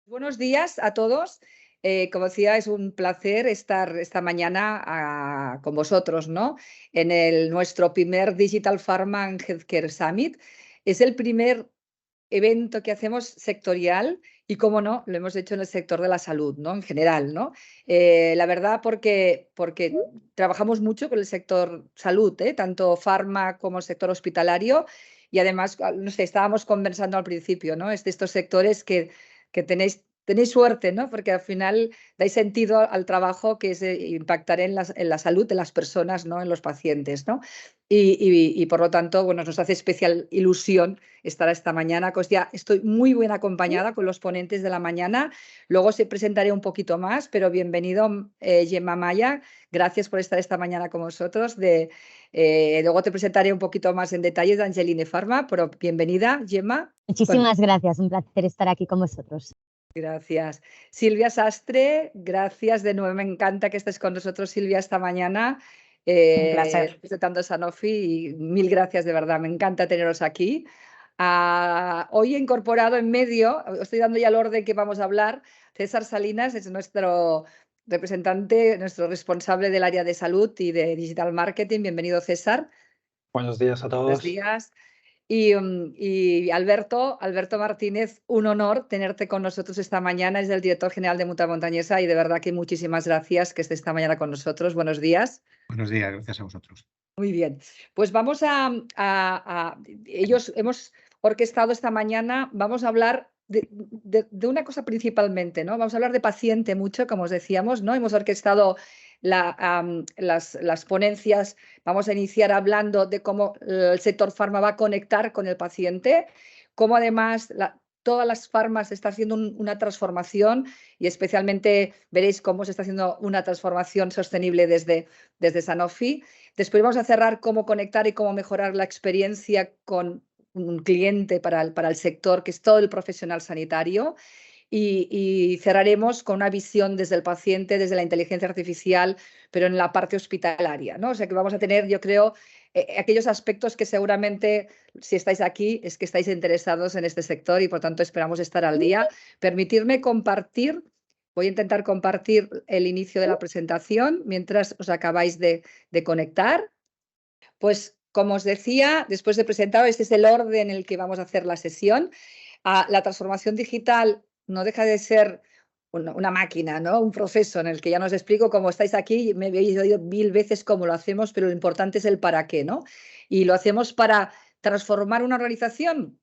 Buenos días a todos. Como decía, es un placer estar esta mañana con vosotros, ¿no? En nuestro primer Digital Pharma and Healthcare Summit. Es el primer evento que hacemos sectorial y, cómo no, lo hemos hecho en el sector de la salud, ¿no? En general, ¿no? La verdad, porque trabajamos mucho con el sector salud, tanto farma como el sector hospitalario, y además, no sé, estábamos conversando al principio, ¿no? Es de estos sectores que tenéis suerte, ¿no? Porque al final dais sentido al trabajo, que es impactar en la salud de las personas, ¿no? En los pacientes, ¿no? Y por lo tanto, bueno, nos hace especial ilusión estar esta mañana. Pues ya estoy muy bien acompañada con los ponentes de la mañana. Luego se presentaré un poquito más, pero bienvenido, Gemma Maya. Gracias por estar esta mañana con vosotros. Luego te presentaré un poquito más en detalle de Angeline Pharma, pero bienvenida, Gemma. Muchísimas gracias, un placer estar aquí con vosotros. Gracias. Silvia Sastre, gracias de nuevo. Me encanta que estés con nosotros, Silvia, esta mañana. Un placer. Representando a Sanofi, y mil gracias, de verdad. Me encanta teneros aquí. Hoy he incorporado en medio, os estoy dando ya el orden que vamos a hablar. César Salinas es nuestro representante, nuestro responsable del área de salud y de digital marketing. Bienvenido, César. Buenos días a todos. Buenos días. Y Alberto Martínez, un honor tenerte con nosotros esta mañana. Es el director general de Mutua Montañesa y de verdad que muchísimas gracias que esté esta mañana con nosotros. Buenos días. Buenos días, gracias a vosotros. Muy bien. Pues vamos ellos hemos orquestado esta mañana, vamos a hablar de una cosa principalmente, ¿no? Vamos a hablar de paciente mucho, como os decíamos, ¿no? Hemos orquestado las ponencias. Vamos a iniciar hablando de cómo el sector farma va a conectar con el paciente, cómo además todas las farmas están haciendo una transformación y especialmente veréis cómo se está haciendo una transformación sostenible desde Sanofi. Después vamos a cerrar cómo conectar y cómo mejorar la experiencia con un cliente para el sector, que es todo el profesional sanitario. Y cerraremos con una visión desde el paciente, desde la inteligencia artificial, pero en la parte hospitalaria, ¿no? O sea que vamos a tener, yo creo, aquellos aspectos que seguramente, si estáis aquí, es que estáis interesados en este sector y por tanto esperamos estar al día. Permitirme compartir, voy a intentar compartir el inicio de la presentación mientras os acabáis de conectar. Pues como os decía, después de presentaros, este es el orden en el que vamos a hacer la sesión. La transformación digital no deja de ser una máquina, ¿no? Un proceso en el que ya nos explico cómo estáis aquí, me habéis oído 1000 veces cómo lo hacemos, pero lo importante es el para qué, ¿no? Y lo hacemos para transformar una organización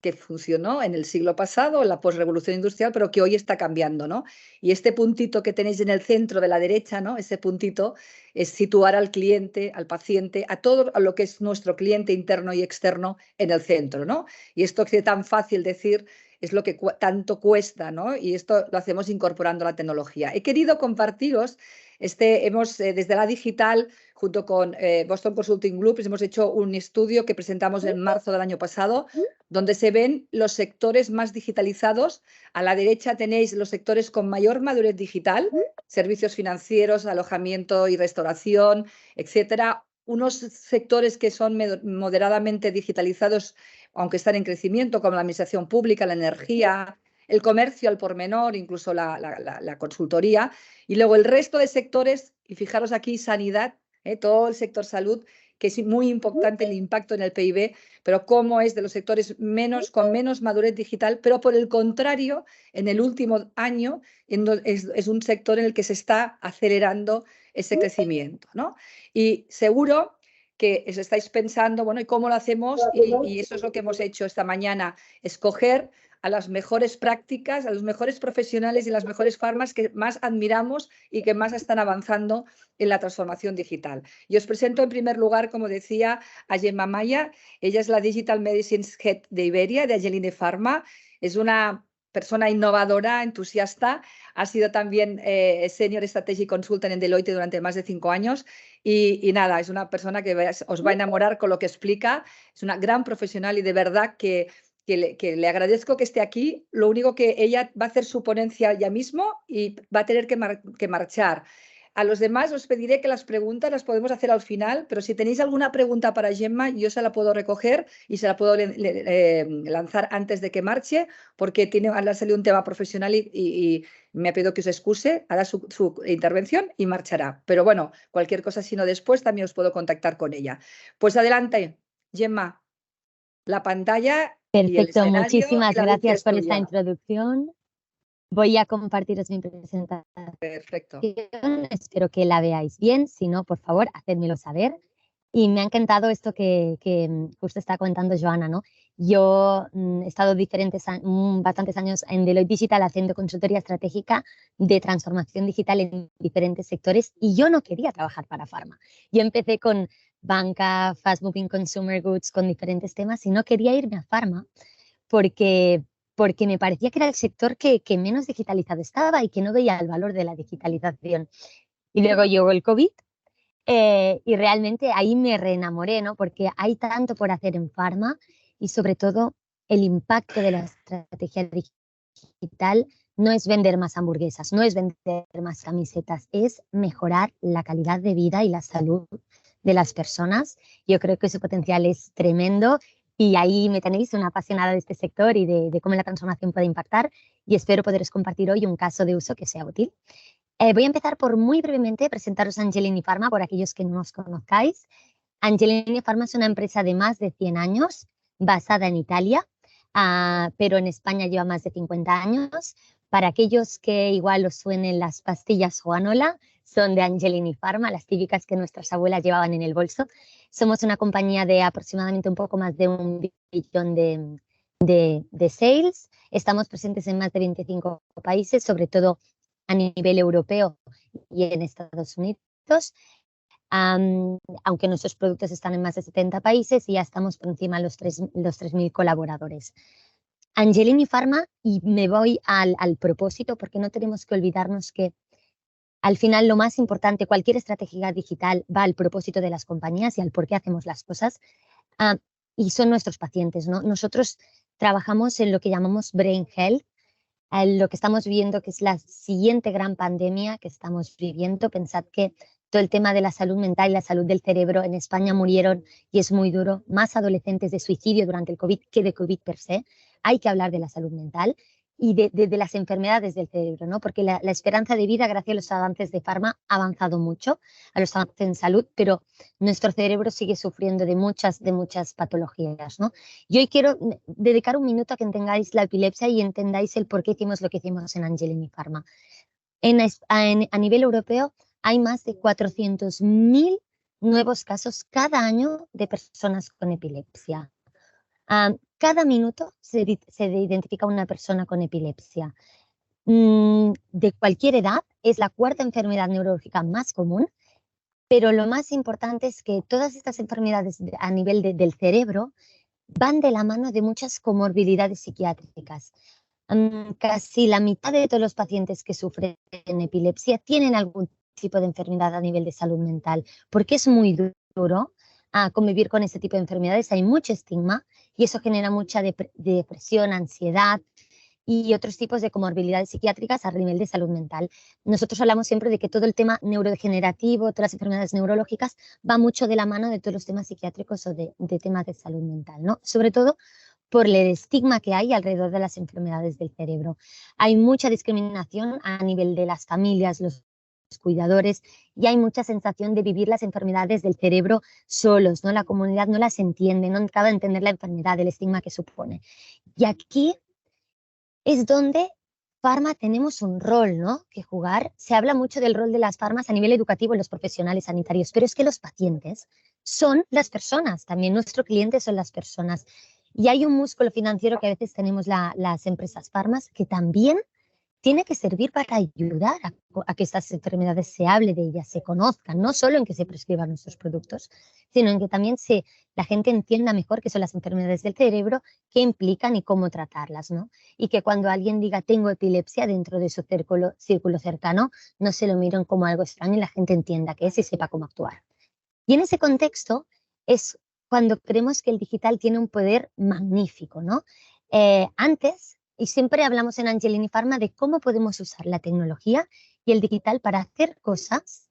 que funcionó en el siglo pasado, en la posrevolución industrial, pero que hoy está cambiando, ¿no? Y este puntito que tenéis en el centro de la derecha, ¿no? Ese puntito es situar al cliente, al paciente, a todo lo que es nuestro cliente interno y externo en el centro, ¿no? Y esto que es tan fácil decir es lo que tanto cuesta, ¿no? Y esto lo hacemos incorporando la tecnología. He querido compartiros, desde la digital, junto con Boston Consulting Group, hemos hecho un estudio que presentamos en marzo del año pasado, donde se ven los sectores más digitalizados. A la derecha tenéis los sectores con mayor madurez digital, servicios financieros, alojamiento y restauración, etcétera. Unos sectores que son moderadamente digitalizados, aunque están en crecimiento, como la administración pública, la energía, el comercio al por menor, incluso la consultoría. Y luego el resto de sectores, y fijaros aquí, sanidad, todo el sector salud, que es muy importante el impacto en el PIB, pero cómo es de los sectores con menos madurez digital, pero por el contrario, en el último año es un sector en el que se está acelerando ese crecimiento, ¿no? Y seguro que os estáis pensando, bueno, ¿y cómo lo hacemos? Y eso es lo que hemos hecho esta mañana, escoger a las mejores prácticas, a los mejores profesionales y las mejores farmas que más admiramos y que más están avanzando en la transformación digital. Y os presento en primer lugar, como decía, a Gemma Maya. Ella es la Digital Medicine Head de Iberia, de Angeline Pharma. Es una persona innovadora, entusiasta. Ha sido también Senior Strategy Consultant en Deloitte durante más de 5 años. Y nada, es una persona que os va a enamorar con lo que explica. Es una gran profesional y de verdad que le agradezco que esté aquí. Lo único que ella va a hacer su ponencia ya mismo y va a tener que marchar. A los demás os pediré que las preguntas las podemos hacer al final, pero si tenéis alguna pregunta para Gemma, yo se la puedo recoger y se la puedo lanzar antes de que marche, porque le ha salido un tema profesional y me ha pedido que os excuse, hará su intervención y marchará. Pero bueno, cualquier cosa, si no después, también os puedo contactar con ella. Pues adelante, Gemma, la pantalla y el Perfecto, escenario muchísimas y la audiencia gracias es por tuya. esta introducción. Voy a compartiros mi presentación. Perfecto. Espero que la veáis bien. Si no, por favor, hacedmelo saber. Y me ha encantado esto que justo está comentando Joana, ¿no? Yo he estado bastantes años en Deloitte Digital haciendo consultoría estratégica de transformación digital en diferentes sectores y yo no quería trabajar para Pharma. Yo empecé con banca, fast moving consumer goods, con diferentes temas y no quería irme a Pharma porque me parecía que era el sector que menos digitalizado estaba y que no veía el valor de la digitalización. Y luego llegó el COVID y realmente ahí me reenamoré, ¿no? Porque hay tanto por hacer en Pharma y sobre todo el impacto de la estrategia digital no es vender más hamburguesas, no es vender más camisetas, es mejorar la calidad de vida y la salud de las personas. Yo creo que su potencial es tremendo y ahí me tenéis una apasionada de este sector y de cómo la transformación puede impactar y espero poderos compartir hoy un caso de uso que sea útil. Voy a empezar por muy brevemente presentaros Angelini Pharma por aquellos que no nos conozcáis. Angelini Pharma es una empresa de más de 100 años basada en Italia, pero en España lleva más de 50 años. Para aquellos que igual os suenen las pastillas Juanola, son de Angelini Pharma, las típicas que nuestras abuelas llevaban en el bolso. Somos una compañía de aproximadamente un poco más de 1 billón de sales. Estamos presentes en más de 25 países, sobre todo a nivel europeo y en Estados Unidos. Aunque nuestros productos están en más de 70 países y ya estamos por encima de los 3.000 colaboradores. Angelini Pharma, y me voy al propósito, porque no tenemos que olvidarnos que al final lo más importante, cualquier estrategia digital va al propósito de las compañías y al por qué hacemos las cosas, y son nuestros pacientes, ¿no? Nosotros trabajamos en lo que llamamos Brain Health, lo que estamos viviendo, que es la siguiente gran pandemia que estamos viviendo. Pensad que todo el tema de la salud mental y la salud del cerebro en España murieron, y es muy duro, más adolescentes de suicidio durante el COVID que de COVID per se. Hay que hablar de la salud mental y de las enfermedades del cerebro, ¿no? Porque la esperanza de vida, gracias a los avances de Pharma, ha avanzado mucho, a los avances en salud, pero nuestro cerebro sigue sufriendo de muchas patologías, ¿no? Y hoy quiero dedicar un minuto a que entendáis la epilepsia y entendáis el por qué hicimos lo que hicimos en Angelini Pharma. A nivel europeo hay más de 400.000 nuevos casos cada año de personas con epilepsia. Cada minuto se identifica una persona con epilepsia. De cualquier edad, es la cuarta enfermedad neurológica más común, pero lo más importante es que todas estas enfermedades a nivel del cerebro van de la mano de muchas comorbilidades psiquiátricas. Casi la mitad de todos los pacientes que sufren epilepsia tienen algún tipo de enfermedad a nivel de salud mental, porque es muy duro convivir con ese tipo de enfermedades, hay mucho estigma y eso genera mucha depresión, ansiedad y otros tipos de comorbilidades psiquiátricas a nivel de salud mental. Nosotros hablamos siempre de que todo el tema neurodegenerativo, todas las enfermedades neurológicas, va mucho de la mano de todos los temas psiquiátricos o de temas de salud mental, ¿no? Sobre todo por el estigma que hay alrededor de las enfermedades del cerebro. Hay mucha discriminación a nivel de las familias, los cuidadores, y hay mucha sensación de vivir las enfermedades del cerebro solos, ¿no? La comunidad no las entiende, no acaba de entender la enfermedad, el estigma que supone. Y aquí es donde Pharma tenemos un rol, ¿no?, que jugar. Se habla mucho del rol de las farmas a nivel educativo en los profesionales sanitarios, pero es que los pacientes son las personas, también nuestro cliente son las personas. Y hay un músculo financiero que a veces tenemos las empresas farmas que también tiene que servir para ayudar a que estas enfermedades se hable de ellas, se conozcan, no solo en que se prescriban nuestros productos, sino en que también la gente entienda mejor qué son las enfermedades del cerebro, qué implican y cómo tratarlas, ¿no? Y que cuando alguien diga tengo epilepsia dentro de su círculo cercano, no se lo miren como algo extraño y la gente entienda qué es y sepa cómo actuar. Y en ese contexto es cuando creemos que el digital tiene un poder magnífico, ¿no? Antes, y siempre hablamos en Angelini Pharma de cómo podemos usar la tecnología y el digital para hacer cosas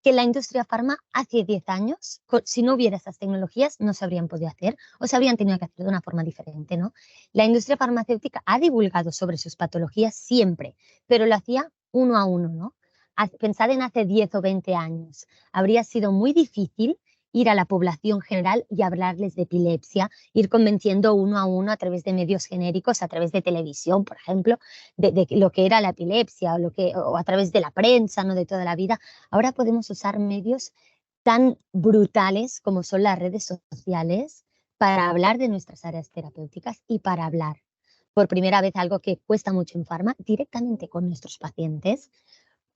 que la industria farma hace 10 años, si no hubiera estas tecnologías, no se habrían podido hacer o se habrían tenido que hacer de una forma diferente, ¿no? La industria farmacéutica ha divulgado sobre sus patologías siempre, pero lo hacía uno a uno, ¿no? Pensad en hace 10 o 20 años. Habría sido muy difícil ir a la población general y hablarles de epilepsia, ir convenciendo uno a uno a través de medios genéricos, a través de televisión, por ejemplo, de lo que era la epilepsia o a través de la prensa, ¿no? De toda la vida. Ahora podemos usar medios tan brutales como son las redes sociales para hablar de nuestras áreas terapéuticas y para hablar por primera vez algo que cuesta mucho en farma directamente con nuestros pacientes,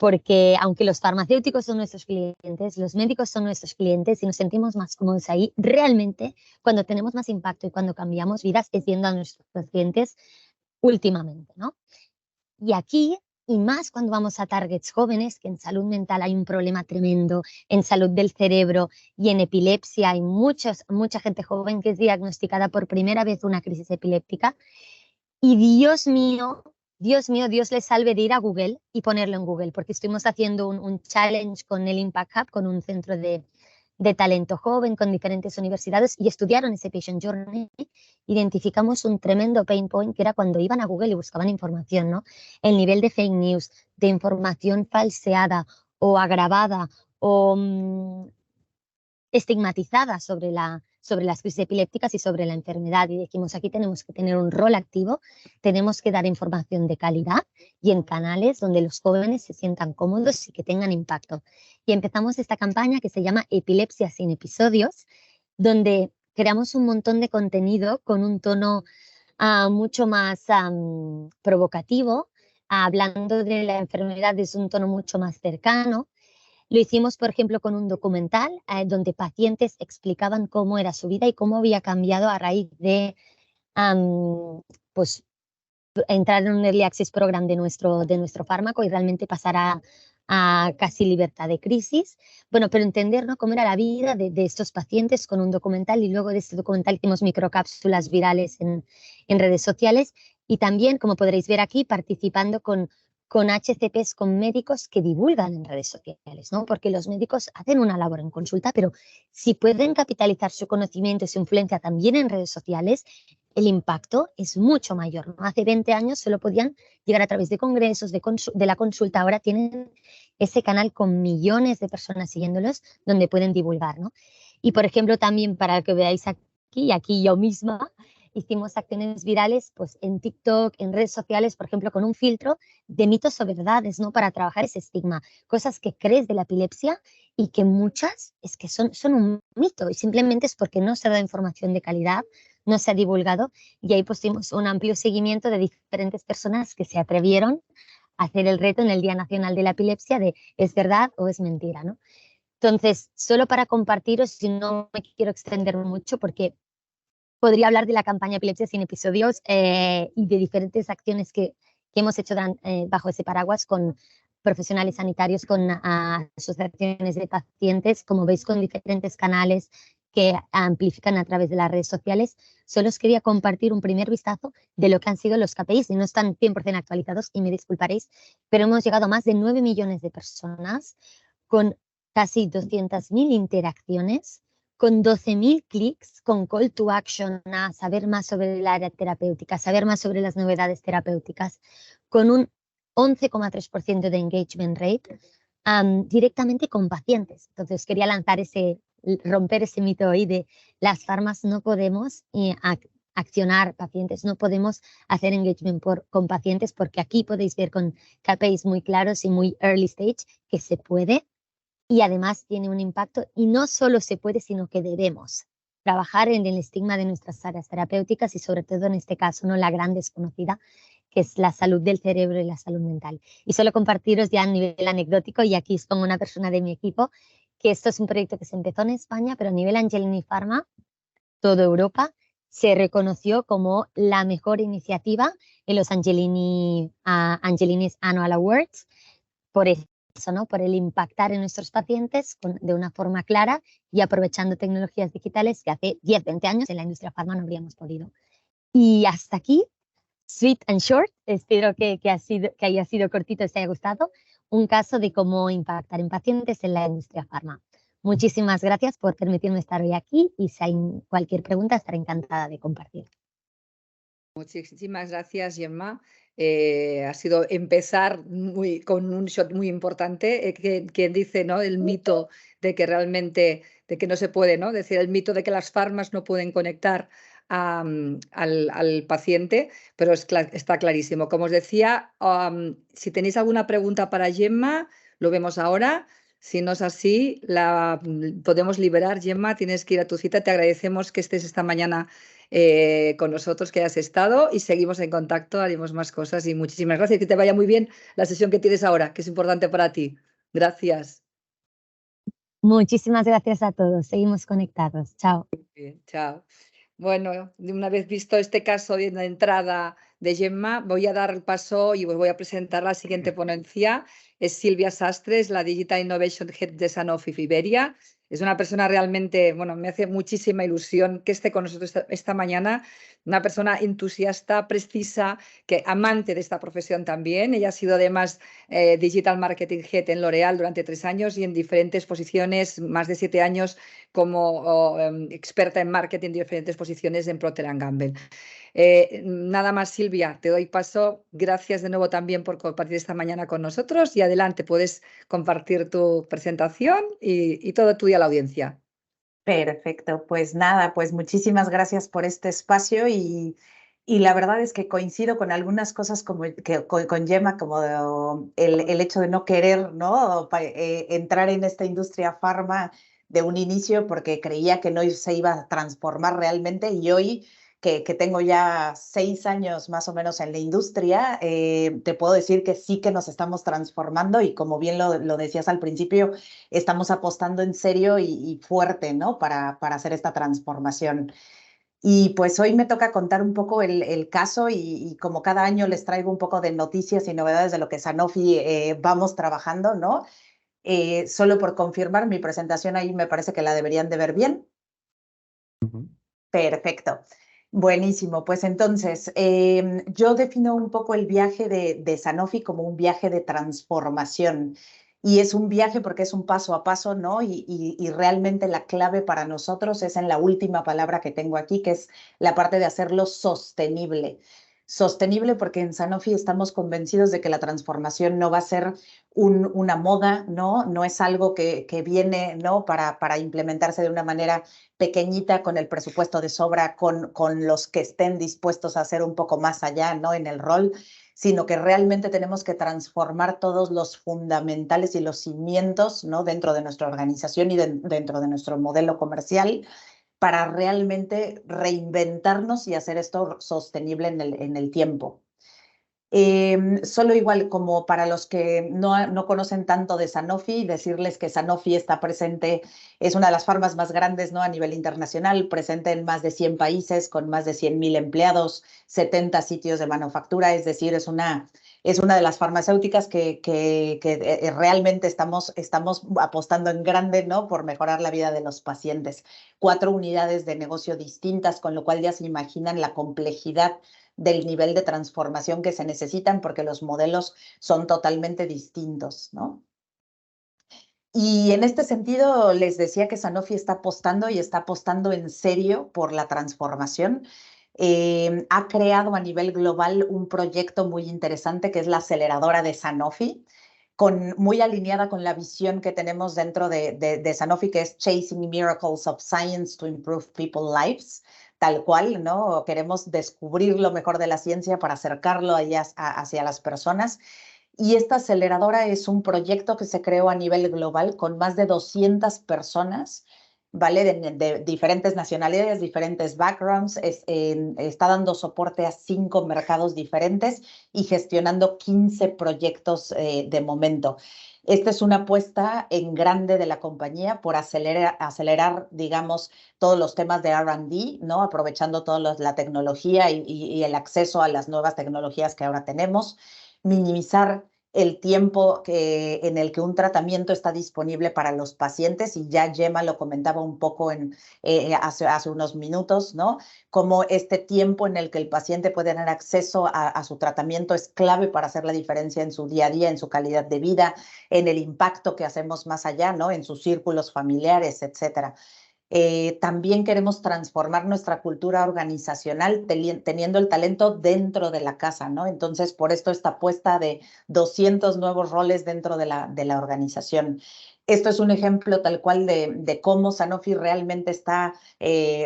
porque aunque los farmacéuticos son nuestros clientes, los médicos son nuestros clientes y nos sentimos más cómodos ahí, realmente cuando tenemos más impacto y cuando cambiamos vidas es viendo a nuestros pacientes últimamente, ¿no? Y aquí, y más cuando vamos a targets jóvenes, que en salud mental hay un problema tremendo, en salud del cerebro y en epilepsia hay mucha gente joven que es diagnosticada por primera vez una crisis epiléptica. Y Dios mío, Dios les salve de ir a Google y ponerlo en Google, porque estuvimos haciendo un challenge con el Impact Hub, con un centro de talento joven, con diferentes universidades, y estudiaron ese patient journey. Identificamos un tremendo pain point, que era cuando iban a Google y buscaban información, ¿no? El nivel de fake news, de información falseada o agravada o estigmatizada sobre las crisis epilépticas y sobre la enfermedad. Y dijimos, aquí tenemos que tener un rol activo, tenemos que dar información de calidad y en canales donde los jóvenes se sientan cómodos y que tengan impacto. Y empezamos esta campaña que se llama Epilepsia sin episodios, donde creamos un montón de contenido con un tono mucho más provocativo, hablando de la enfermedad desde un tono mucho más cercano. Lo hicimos, por ejemplo, con un documental donde pacientes explicaban cómo era su vida y cómo había cambiado a raíz de pues, entrar en un Early Access Program de nuestro fármaco y realmente pasar a casi libertad de crisis. Bueno, pero entender, ¿no?, cómo era la vida de estos pacientes con un documental, y luego de este documental hicimos microcápsulas virales en redes sociales y también, como podréis ver aquí, participando con HCPs, con médicos que divulgan en redes sociales, ¿no? Porque los médicos hacen una labor en consulta, pero si pueden capitalizar su conocimiento y su influencia también en redes sociales, el impacto es mucho mayor, ¿no? Hace 20 años solo podían llegar a través de congresos, de la consulta. Ahora tienen ese canal con millones de personas siguiéndolos donde pueden divulgar, ¿no? Y, por ejemplo, también para que veáis aquí yo misma, hicimos acciones virales pues, en TikTok, en redes sociales, por ejemplo, con un filtro de mitos o verdades, ¿no? Para trabajar ese estigma, cosas que crees de la epilepsia y que muchas es que son un mito y simplemente es porque no se da información de calidad, no se ha divulgado, y ahí pusimos un amplio seguimiento de diferentes personas que se atrevieron a hacer el reto en el Día Nacional de la Epilepsia de ¿es verdad o es mentira?, ¿no? Entonces, solo para compartiros, si no me quiero extender mucho porque podría hablar de la campaña Epilepsia sin episodios y de diferentes acciones que hemos hecho bajo ese paraguas con profesionales sanitarios, con asociaciones de pacientes, como veis, con diferentes canales que amplifican a través de las redes sociales. Solo os quería compartir un primer vistazo de lo que han sido los KPIs, y no están 100% actualizados, y me disculparéis, pero hemos llegado a más de 9 millones de personas, con casi 200.000 interacciones, con 12.000 clics, con call to action a saber más sobre el área terapéutica, saber más sobre las novedades terapéuticas, con un 11,3% de engagement rate directamente con pacientes. Entonces quería romper ese mito hoy de las farmas no podemos accionar pacientes, no podemos hacer engagement con pacientes, porque aquí podéis ver con KPIs muy claros y muy early stage que se puede. Y además tiene un impacto, y no solo se puede, sino que debemos trabajar en el estigma de nuestras áreas terapéuticas y sobre todo en este caso, ¿no?, la gran desconocida, que es la salud del cerebro y la salud mental. Y solo compartiros ya a nivel anecdótico, y aquí os pongo una persona de mi equipo, que esto es un proyecto que se empezó en España, pero a nivel Angelini Pharma, toda Europa, se reconoció como la mejor iniciativa en los Angelinis Annual Awards por eso, ¿no?, por el impactar en nuestros pacientes de una forma clara y aprovechando tecnologías digitales que hace 10, 20 años en la industria farma no habríamos podido. Y hasta aquí, sweet and short. Espero que haya sido cortito y os haya gustado. un caso de cómo impactar en pacientes en la industria farma. Muchísimas gracias por permitirme estar hoy aquí y si hay cualquier pregunta estaré encantada de compartir. Muchísimas gracias, Gemma. Ha sido empezar con un shot muy importante, que dice, ¿no?, el mito de que realmente, de que no se puede, ¿no?, decir el mito de que las farmas no pueden conectar al paciente, pero está clarísimo. Como os decía, si tenéis alguna pregunta para Gemma, lo vemos ahora. Si no es así, la podemos liberar. Gemma, tienes que ir a tu cita. Te agradecemos que estés esta mañana con nosotros, que hayas estado, y seguimos en contacto, haremos más cosas y muchísimas gracias. Que te vaya muy bien la sesión que tienes ahora, que es importante para ti. Gracias. Muchísimas gracias a todos. Seguimos conectados. Chao. Bien, chao. Bueno, una vez visto este caso de la entrada de Gemma, voy a dar el paso y os voy a presentar la siguiente ponencia. Es Silvia Sastre, es la Digital Innovation Head de Sanofi Iberia. Es una persona realmente, bueno, me hace muchísima ilusión que esté con nosotros esta mañana. Una persona entusiasta, precisa, que amante de esta profesión también. Ella ha sido además Digital Marketing Head en L'Oréal durante 3 años y en diferentes posiciones, más de 7 años como experta en marketing en diferentes posiciones en Procter & Gamble. Nada más, Silvia, te doy paso. Gracias de nuevo también por compartir esta mañana con nosotros y adelante, puedes compartir tu presentación y todo tuyo a la audiencia. Perfecto, pues nada, pues muchísimas gracias por este espacio y la verdad es que coincido con algunas cosas como con Gemma, como el hecho de no querer, ¿no?, entrar en esta industria farma de un inicio porque creía que no se iba a transformar realmente, y hoy que tengo ya 6 años más o menos en la industria, te puedo decir que sí que nos estamos transformando y, como bien lo decías al principio, estamos apostando en serio y fuerte, ¿no?, para hacer esta transformación. Y pues hoy me toca contar un poco el caso y como cada año les traigo un poco de noticias y novedades de lo que Sanofi vamos trabajando, ¿no? Solo por confirmar, mi presentación ahí me parece que la deberían de ver bien. Perfecto. Buenísimo. Pues entonces, yo defino un poco el viaje de Sanofi como un viaje de transformación. Y es un viaje porque es un paso a paso, ¿no? Y realmente la clave para nosotros es en la última palabra que tengo aquí, que es la parte de hacerlo sostenible. Sostenible porque en Sanofi estamos convencidos de que la transformación no va a ser una moda, ¿no? No es algo que viene, ¿no?, para implementarse de una manera pequeñita, con el presupuesto de sobra, con los que estén dispuestos a hacer un poco más allá, ¿no?, en el rol, sino que realmente tenemos que transformar todos los fundamentales y los cimientos, ¿no?, dentro de nuestra organización y dentro de nuestro modelo comercial, para realmente reinventarnos y hacer esto sostenible en el tiempo. Solo igual, como para los que no conocen tanto de Sanofi, decirles que Sanofi está presente, es una de las farmas más grandes, ¿no?, a nivel internacional, presente en más de 100 países, con más de 100.000 empleados, 70 sitios de manufactura, es decir, es una de las farmacéuticas que realmente estamos apostando en grande, ¿no?, por mejorar la vida de los pacientes. 4 unidades de negocio distintas, con lo cual ya se imaginan la complejidad del nivel de transformación que se necesitan, porque los modelos son totalmente distintos, ¿no? Y en este sentido, les decía que Sanofi está apostando en serio por la transformación. Ha creado a nivel global un proyecto muy interesante que es la aceleradora de Sanofi, muy alineada con la visión que tenemos dentro de Sanofi, que es Chasing Miracles of Science to Improve People's Lives, tal cual, ¿no? Queremos descubrir lo mejor de la ciencia para acercarlo hacia las personas. Y esta aceleradora es un proyecto que se creó a nivel global con más de 200 personas, ¿vale?, de diferentes nacionalidades, diferentes backgrounds. Está dando soporte a 5 mercados diferentes y gestionando 15 proyectos de momento. Esta es una apuesta en grande de la compañía por acelerar, digamos, todos los temas de R&D, ¿no?, aprovechando toda la tecnología y el acceso a las nuevas tecnologías que ahora tenemos, minimizar el tiempo en el que un tratamiento está disponible para los pacientes, y ya Gemma lo comentaba un poco hace unos minutos, ¿no? Cómo este tiempo en el que el paciente puede tener acceso a su tratamiento es clave para hacer la diferencia en su día a día, en su calidad de vida, en el impacto que hacemos más allá, ¿no? En sus círculos familiares, etcétera. También queremos transformar nuestra cultura organizacional teniendo el talento dentro de la casa, ¿no? Entonces, por esto esta apuesta de 200 nuevos roles dentro de la organización. Esto es un ejemplo tal cual de cómo Sanofi realmente está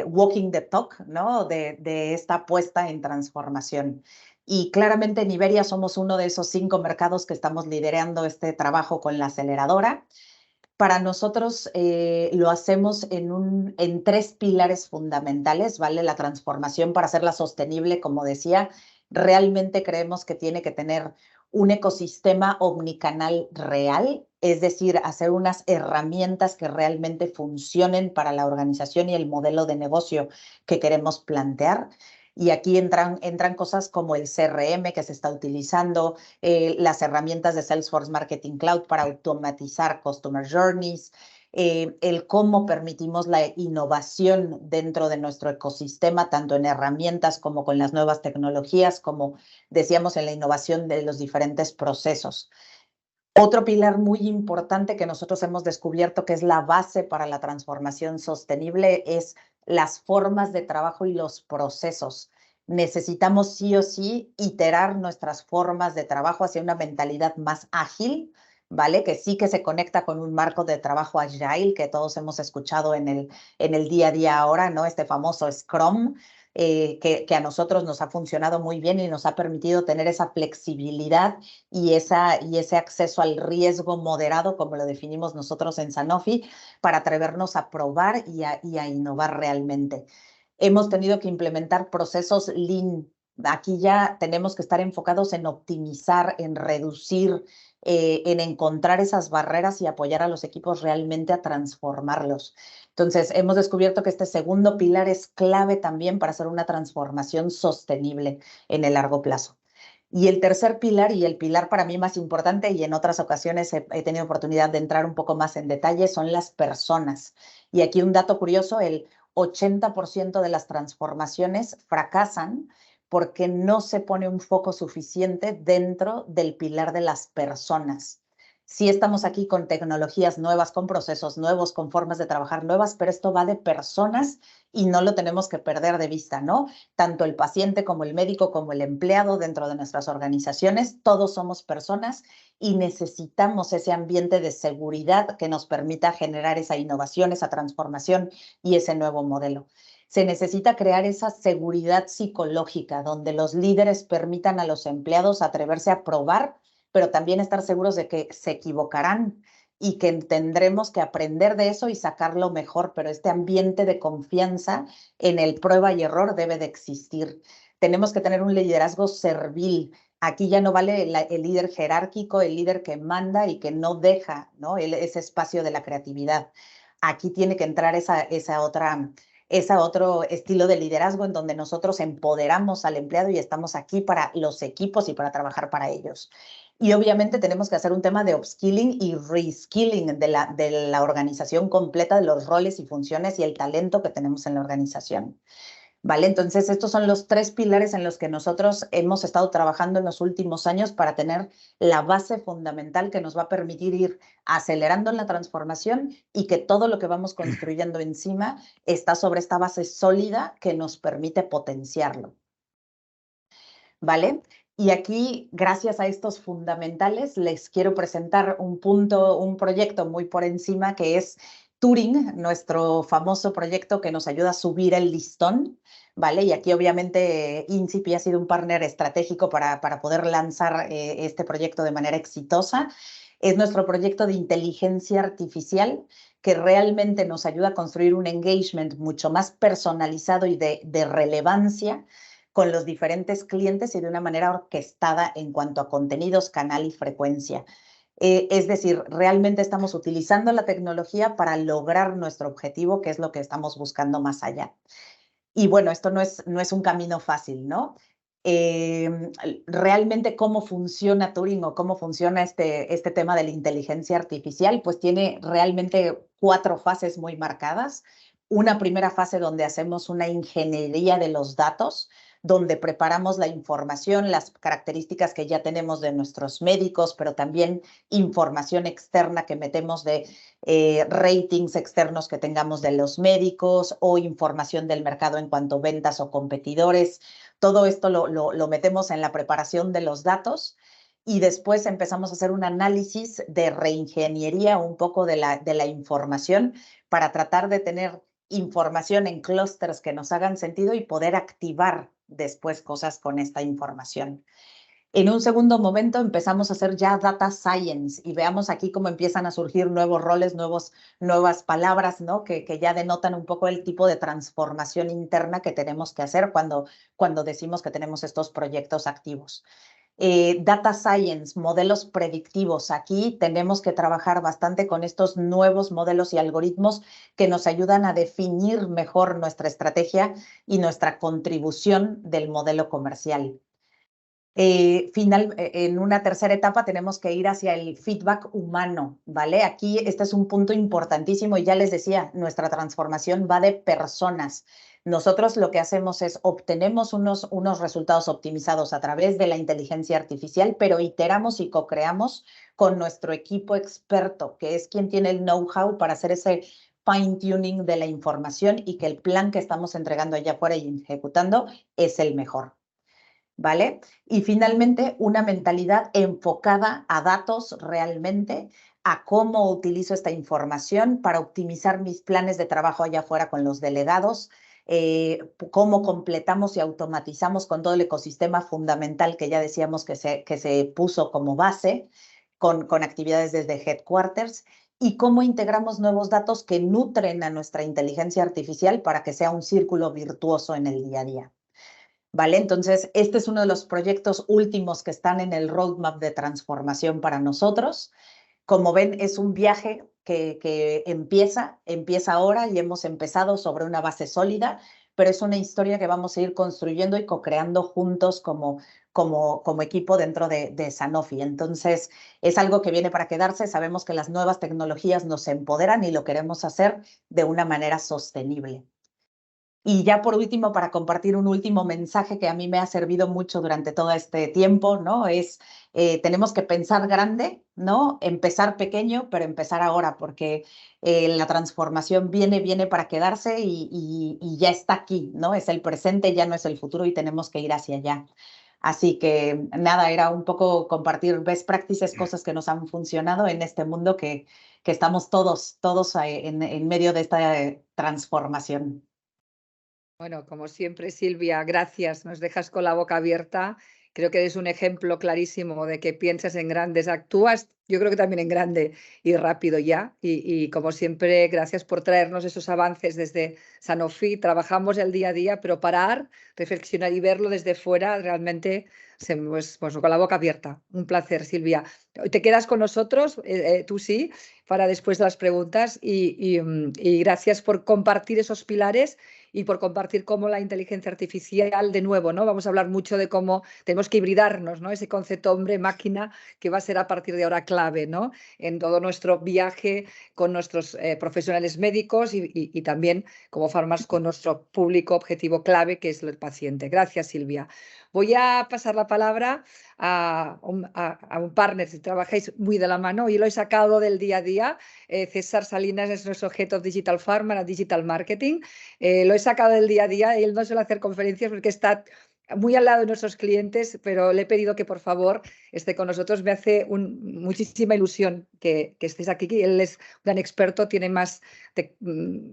walking the talk, ¿no? De esta apuesta en transformación. Y claramente en Iberia somos uno de esos 5 mercados que estamos liderando este trabajo con la aceleradora. Para nosotros lo hacemos en 3 pilares fundamentales, ¿vale? La transformación para hacerla sostenible, como decía, realmente creemos que tiene que tener un ecosistema omnicanal real, es decir, hacer unas herramientas que realmente funcionen para la organización y el modelo de negocio que queremos plantear. Y aquí entran cosas como el CRM que se está utilizando, las herramientas de Salesforce Marketing Cloud para automatizar Customer Journeys, el cómo permitimos la innovación dentro de nuestro ecosistema, tanto en herramientas como con las nuevas tecnologías, como decíamos, en la innovación de los diferentes procesos. Otro pilar muy importante que nosotros hemos descubierto que es la base para la transformación sostenible es las formas de trabajo y los procesos. Necesitamos sí o sí iterar nuestras formas de trabajo hacia una mentalidad más ágil, ¿vale? Que sí que se conecta con un marco de trabajo agile que todos hemos escuchado en el día a día ahora, ¿no? Este famoso Scrum, que a nosotros nos ha funcionado muy bien y nos ha permitido tener esa flexibilidad y ese acceso al riesgo moderado, como lo definimos nosotros en Sanofi, para atrevernos a probar y a innovar realmente. Hemos tenido que implementar procesos Lean. Aquí ya tenemos que estar enfocados en optimizar, en reducir, en encontrar esas barreras y apoyar a los equipos realmente a transformarlos. Entonces, hemos descubierto que este segundo pilar es clave también para hacer una transformación sostenible en el largo plazo. Y el tercer pilar, y el pilar para mí más importante, y en otras ocasiones he tenido oportunidad de entrar un poco más en detalle, son las personas. Y aquí un dato curioso, el 80% de las transformaciones fracasan porque no se pone un foco suficiente dentro del pilar de las personas. Sí estamos aquí con tecnologías nuevas, con procesos nuevos, con formas de trabajar nuevas, pero esto va de personas y no lo tenemos que perder de vista, ¿no? Tanto el paciente como el médico, como el empleado dentro de nuestras organizaciones, todos somos personas y necesitamos ese ambiente de seguridad que nos permita generar esa innovación, esa transformación y ese nuevo modelo. Se necesita crear esa seguridad psicológica donde los líderes permitan a los empleados atreverse a probar, pero también estar seguros de que se equivocarán y que tendremos que aprender de eso y sacarlo mejor, pero este ambiente de confianza en el prueba y error debe de existir. Tenemos que tener un liderazgo servil. Aquí ya no vale el líder jerárquico, el líder que manda y que no deja, ¿no? Ese espacio de la creatividad. Aquí tiene que entrar ese otro estilo de liderazgo en donde nosotros empoderamos al empleado y estamos aquí para los equipos y para trabajar para ellos. Y obviamente tenemos que hacer un tema de upskilling y reskilling de la organización completa, de los roles y funciones y el talento que tenemos en la organización. ¿Vale? Entonces, estos son los 3 pilares en los que nosotros hemos estado trabajando en los últimos años para tener la base fundamental que nos va a permitir ir acelerando la transformación y que todo lo que vamos construyendo encima está sobre esta base sólida que nos permite potenciarlo. ¿Vale? Y aquí, gracias a estos fundamentales, les quiero presentar un proyecto muy por encima que es Turing, nuestro famoso proyecto que nos ayuda a subir el listón, ¿vale? Y aquí obviamente INCIPI ha sido un partner estratégico para poder lanzar este proyecto de manera exitosa. Es nuestro proyecto de inteligencia artificial que realmente nos ayuda a construir un engagement mucho más personalizado y de relevancia con los diferentes clientes y de una manera orquestada en cuanto a contenidos, canal y frecuencia. Es decir, realmente estamos utilizando la tecnología para lograr nuestro objetivo, que es lo que estamos buscando más allá. Y bueno, esto no es un camino fácil, ¿no? realmente cómo funciona Turing o cómo funciona este tema de la inteligencia artificial, pues tiene realmente 4 fases muy marcadas. Una primera fase donde hacemos una ingeniería de los datos, donde preparamos la información, las características que ya tenemos de nuestros médicos, pero también información externa que metemos de ratings externos que tengamos de los médicos o información del mercado en cuanto a ventas o competidores. Todo esto lo metemos en la preparación de los datos y después empezamos a hacer un análisis de reingeniería un poco de la información para tratar de tener información en clústeres que nos hagan sentido y poder activar después cosas con esta información. En un segundo momento empezamos a hacer ya data science y veamos aquí cómo empiezan a surgir nuevos roles, nuevas palabras, ¿no? que ya denotan un poco el tipo de transformación interna que tenemos que hacer cuando decimos que tenemos estos proyectos activos. Data science, modelos predictivos. Aquí tenemos que trabajar bastante con estos nuevos modelos y algoritmos que nos ayudan a definir mejor nuestra estrategia y nuestra contribución del modelo comercial. En una tercera etapa tenemos que ir hacia el feedback humano, ¿vale? Aquí este es un punto importantísimo y ya les decía, nuestra transformación va de personas. Nosotros lo que hacemos es obtenemos unos resultados optimizados a través de la inteligencia artificial, pero iteramos y co-creamos con nuestro equipo experto, que es quien tiene el know-how para hacer ese fine tuning de la información y que el plan que estamos entregando allá afuera y ejecutando es el mejor. ¿Vale? Y finalmente, una mentalidad enfocada a datos realmente, a cómo utilizo esta información para optimizar mis planes de trabajo allá afuera con los delegados, cómo completamos y automatizamos con todo el ecosistema fundamental que ya decíamos que se puso como base con actividades desde headquarters y cómo integramos nuevos datos que nutren a nuestra inteligencia artificial para que sea un círculo virtuoso en el día a día. ¿Vale? Entonces, este es uno de los proyectos últimos que están en el roadmap de transformación para nosotros. Como ven, es un viaje que empieza ahora y hemos empezado sobre una base sólida, pero es una historia que vamos a ir construyendo y co-creando juntos como equipo dentro de Sanofi. Entonces, es algo que viene para quedarse. Sabemos que las nuevas tecnologías nos empoderan y lo queremos hacer de una manera sostenible. Y ya por último, para compartir un último mensaje que a mí me ha servido mucho durante todo este tiempo, ¿no? Es, tenemos que pensar grande, ¿no? Empezar pequeño, pero empezar ahora, porque la transformación viene para quedarse y ya está aquí, ¿no? Es el presente, ya no es el futuro y tenemos que ir hacia allá. Así que nada, era un poco compartir best practices, cosas que nos han funcionado en este mundo que estamos todos en medio de esta transformación. Bueno, como siempre, Silvia, gracias. Nos dejas con la boca abierta. Creo que eres un ejemplo clarísimo de que piensas en grandes, actúas, yo creo que también en grande y rápido ya. Y como siempre, gracias por traernos esos avances desde Sanofi. Trabajamos el día a día, pero parar, reflexionar y verlo desde fuera, realmente pues con la boca abierta. Un placer, Silvia. Te quedas con nosotros, tú sí, para después de las preguntas y gracias por compartir esos pilares y por compartir cómo la inteligencia artificial, de nuevo, ¿no? Vamos a hablar mucho de cómo tenemos que hibridarnos, ¿no? Ese concepto hombre-máquina que va a ser a partir de ahora clave, ¿no? En todo nuestro viaje con nuestros profesionales médicos y también como farmas con nuestro público objetivo clave, que es el paciente. Gracias, Silvia. Voy a pasar la palabra a un partner, si trabajáis muy de la mano, y lo he sacado del día a día. César Salinas es nuestro Head of Digital Pharma and Digital Marketing. Lo he sacado del día a día, él no suele hacer conferencias porque está muy al lado de nuestros clientes, pero le he pedido que por favor esté con nosotros. Me hace muchísima ilusión que estéis aquí. Él es un gran experto, tiene más de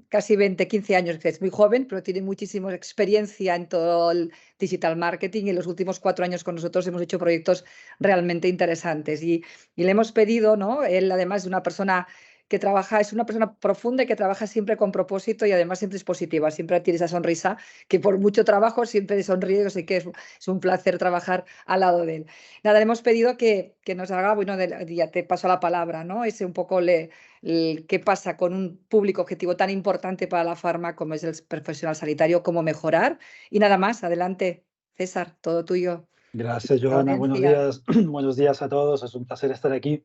casi 15 años, que es muy joven, pero tiene muchísima experiencia en todo el digital marketing y en los últimos 4 años con nosotros hemos hecho proyectos realmente interesantes. Y le hemos pedido, ¿no? Él además de una persona que trabaja, es una persona profunda y que trabaja siempre con propósito y además siempre es positiva, siempre tiene esa sonrisa que por mucho trabajo siempre sonríe, así que es un placer trabajar al lado de él. Nada, le hemos pedido que nos haga, bueno, ya te paso la palabra, ¿no? Ese un poco qué pasa con un público objetivo tan importante para la farma como es el profesional sanitario, cómo mejorar. Y nada más, adelante, César, todo tuyo. Gracias, Joana. Buenos Audiencia. días. Buenos días a todos. Es un placer estar aquí.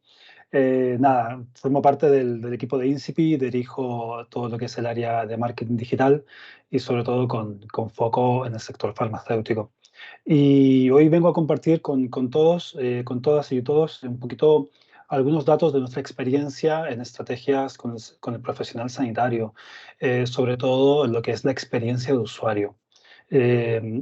Nada, formo parte del equipo de Incipi, dirijo todo lo que es el área de marketing digital y sobre todo con foco en el sector farmacéutico. Y hoy vengo a compartir con todos, con todas y todos, un poquito algunos datos de nuestra experiencia en estrategias con el profesional sanitario, sobre todo en lo que es la experiencia de usuario.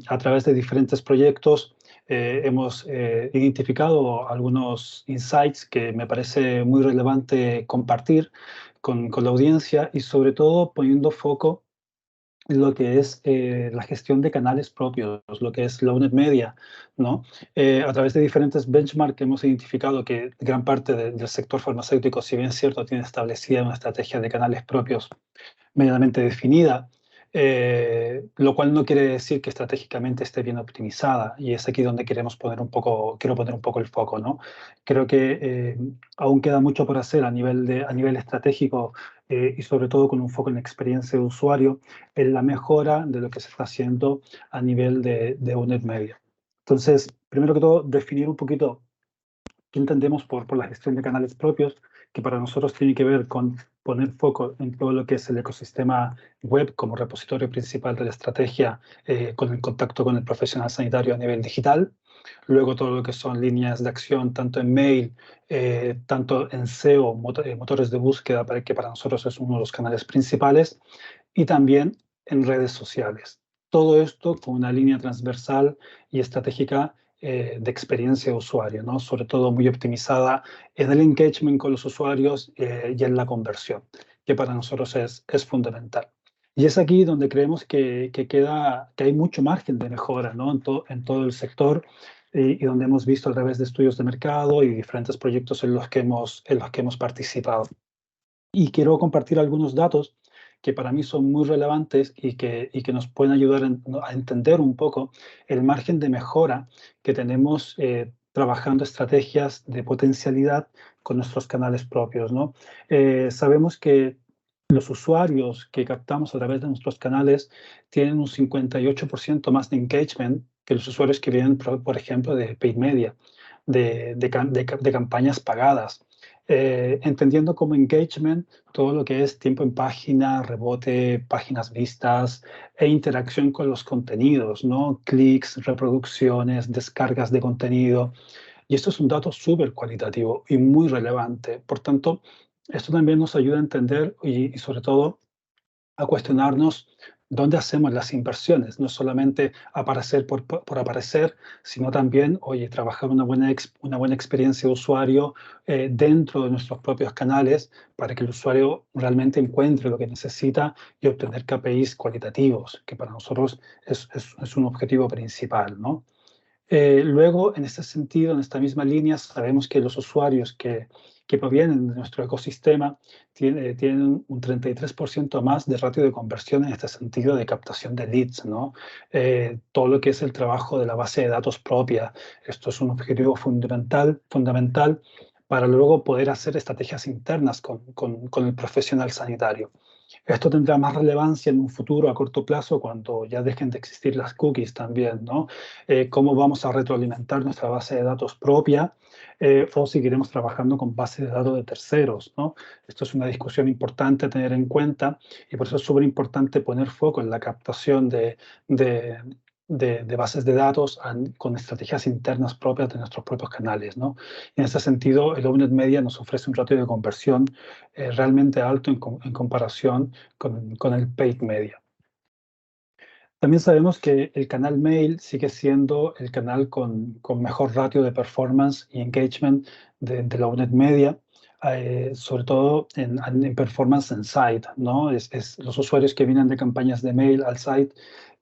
A través de diferentes proyectos hemos identificado algunos insights que me parece muy relevante compartir con la audiencia y sobre todo poniendo foco en lo que es la gestión de canales propios, lo que es la UNED Media, ¿no? A través de diferentes benchmarks que hemos identificado que gran parte del sector farmacéutico, si bien es cierto, tiene establecida una estrategia de canales propios medianamente definida, lo cual no quiere decir que estratégicamente esté bien optimizada, y es aquí donde quiero poner un poco el foco, ¿no? Creo que aún queda mucho por hacer a nivel estratégico y sobre todo con un foco en la experiencia de usuario, en la mejora de lo que se está haciendo a nivel de UNED Media. Entonces, primero que todo, definir un poquito ¿qué entendemos por la gestión de canales propios? Que para nosotros tiene que ver con poner foco en todo lo que es el ecosistema web como repositorio principal de la estrategia, con el contacto con el profesional sanitario a nivel digital. Luego todo lo que son líneas de acción, tanto en mail, tanto en SEO, motores de búsqueda, que para nosotros es uno de los canales principales, y también en redes sociales. Todo esto con una línea transversal y estratégica de experiencia de usuario, ¿no? Sobre todo muy optimizada en el engagement con los usuarios y en la conversión, que para nosotros es fundamental. Y es aquí donde creemos que hay mucho margen de mejora, ¿no? En todo el sector y donde hemos visto a través de estudios de mercado y diferentes proyectos en los que hemos participado. Y quiero compartir algunos datos que para mí son muy relevantes y que nos pueden ayudar a entender un poco el margen de mejora que tenemos trabajando estrategias de potencialidad con nuestros canales propios, ¿no? Sabemos que los usuarios que captamos a través de nuestros canales tienen un 58% más de engagement que los usuarios que vienen, por ejemplo, de paid media, de campañas pagadas. Entendiendo como engagement todo lo que es tiempo en página, rebote, páginas vistas e interacción con los contenidos, ¿no? Clics, reproducciones, descargas de contenido. Y esto es un dato súper cualitativo y muy relevante. Por tanto, esto también nos ayuda a entender y sobre todo a cuestionarnos dónde hacemos las inversiones, no solamente aparecer por aparecer, sino también, oye, trabajar una buena experiencia de usuario dentro de nuestros propios canales para que el usuario realmente encuentre lo que necesita y obtener KPIs cualitativos, que para nosotros es un objetivo principal, ¿no? Luego, en este sentido, en esta misma línea, sabemos que los usuarios que provienen de nuestro ecosistema tienen un 33% más de ratio de conversión en este sentido de captación de leads, ¿no? Todo lo que es el trabajo de la base de datos propia. Esto es un objetivo fundamental para luego poder hacer estrategias internas con el profesional sanitario. Esto tendrá más relevancia en un futuro a corto plazo cuando ya dejen de existir las cookies también, ¿no? Cómo vamos a retroalimentar nuestra base de datos propia o seguiremos trabajando con bases de datos de terceros, ¿no? Esto es una discusión importante a tener en cuenta y por eso es súper importante poner foco en la captación de bases de datos con estrategias internas propias de nuestros propios canales, ¿no? En ese sentido, el Openet Media nos ofrece un ratio de conversión realmente alto en comparación con el paid media. También sabemos que el canal mail sigue siendo el canal con mejor ratio de performance y engagement de la UNED Media, sobre todo en performance en site, ¿no? Los usuarios que vienen de campañas de mail al site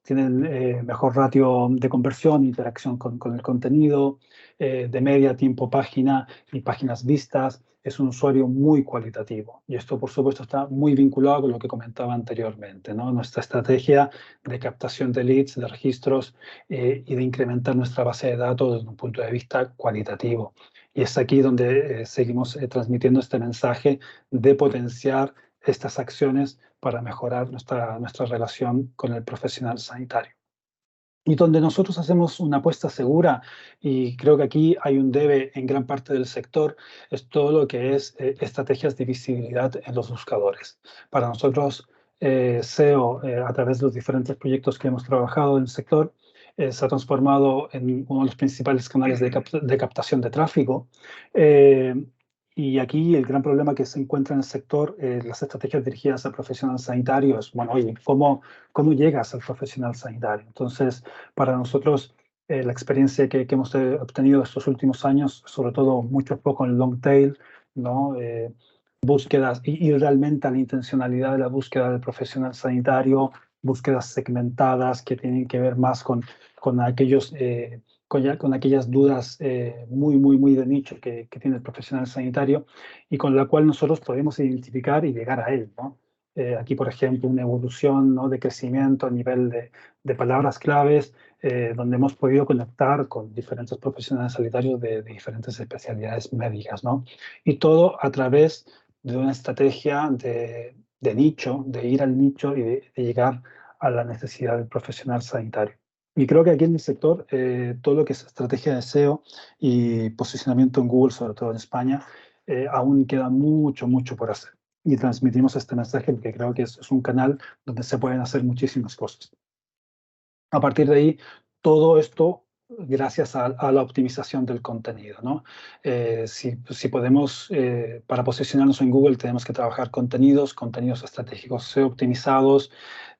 tienen mejor ratio de conversión, interacción con el contenido, de media, tiempo página y páginas vistas. Es un usuario muy cualitativo y esto, por supuesto, está muy vinculado con lo que comentaba anteriormente, ¿no? Nuestra estrategia de captación de leads, de registros y de incrementar nuestra base de datos desde un punto de vista cualitativo. Y es aquí donde seguimos transmitiendo este mensaje de potenciar estas acciones para mejorar nuestra relación con el profesional sanitario. Y donde nosotros hacemos una apuesta segura, y creo que aquí hay un debe en gran parte del sector, es todo lo que es estrategias de visibilidad en los buscadores. Para nosotros, SEO, a través de los diferentes proyectos que hemos trabajado en el sector, se ha transformado en uno de los principales canales de captación de tráfico. Y aquí el gran problema que se encuentra en el sector, las estrategias dirigidas al profesional sanitario, es, bueno, oye, ¿cómo llegas al profesional sanitario? Entonces, para nosotros, la experiencia que hemos obtenido estos últimos años, sobre todo mucho foco en long tail, ¿no? Búsquedas y realmente a la intencionalidad de la búsqueda del profesional sanitario, búsquedas segmentadas que tienen que ver más con aquellos, con aquellas dudas muy de nicho que tiene el profesional sanitario y con la cual nosotros podemos identificar y llegar a él, ¿no? Aquí, por ejemplo, una evolución, ¿no?, de crecimiento a nivel de palabras claves, donde hemos podido conectar con diferentes profesionales sanitarios de diferentes especialidades médicas, ¿no? Y todo a través de una estrategia de nicho, de ir al nicho y de llegar a la necesidad del profesional sanitario. Y creo que aquí en el sector, todo lo que es estrategia de SEO y posicionamiento en Google, sobre todo en España, aún queda mucho por hacer. Y transmitimos este mensaje porque creo que es un canal donde se pueden hacer muchísimas cosas. A partir de ahí, todo esto gracias a la optimización del contenido, ¿no? Si podemos, para posicionarnos en Google, tenemos que trabajar contenidos estratégicos SEO optimizados,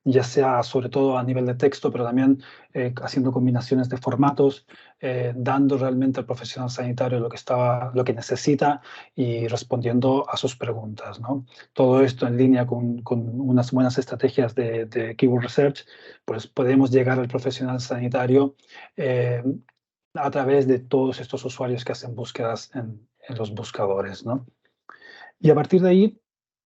ya sea sobre todo a nivel de texto, pero también haciendo combinaciones de formatos, dando realmente al profesional sanitario lo que necesita y respondiendo a sus preguntas, ¿no? Todo esto en línea con unas buenas estrategias de keyword research, pues podemos llegar al profesional sanitario a través de todos estos usuarios que hacen búsquedas en los buscadores, ¿no? Y a partir de ahí,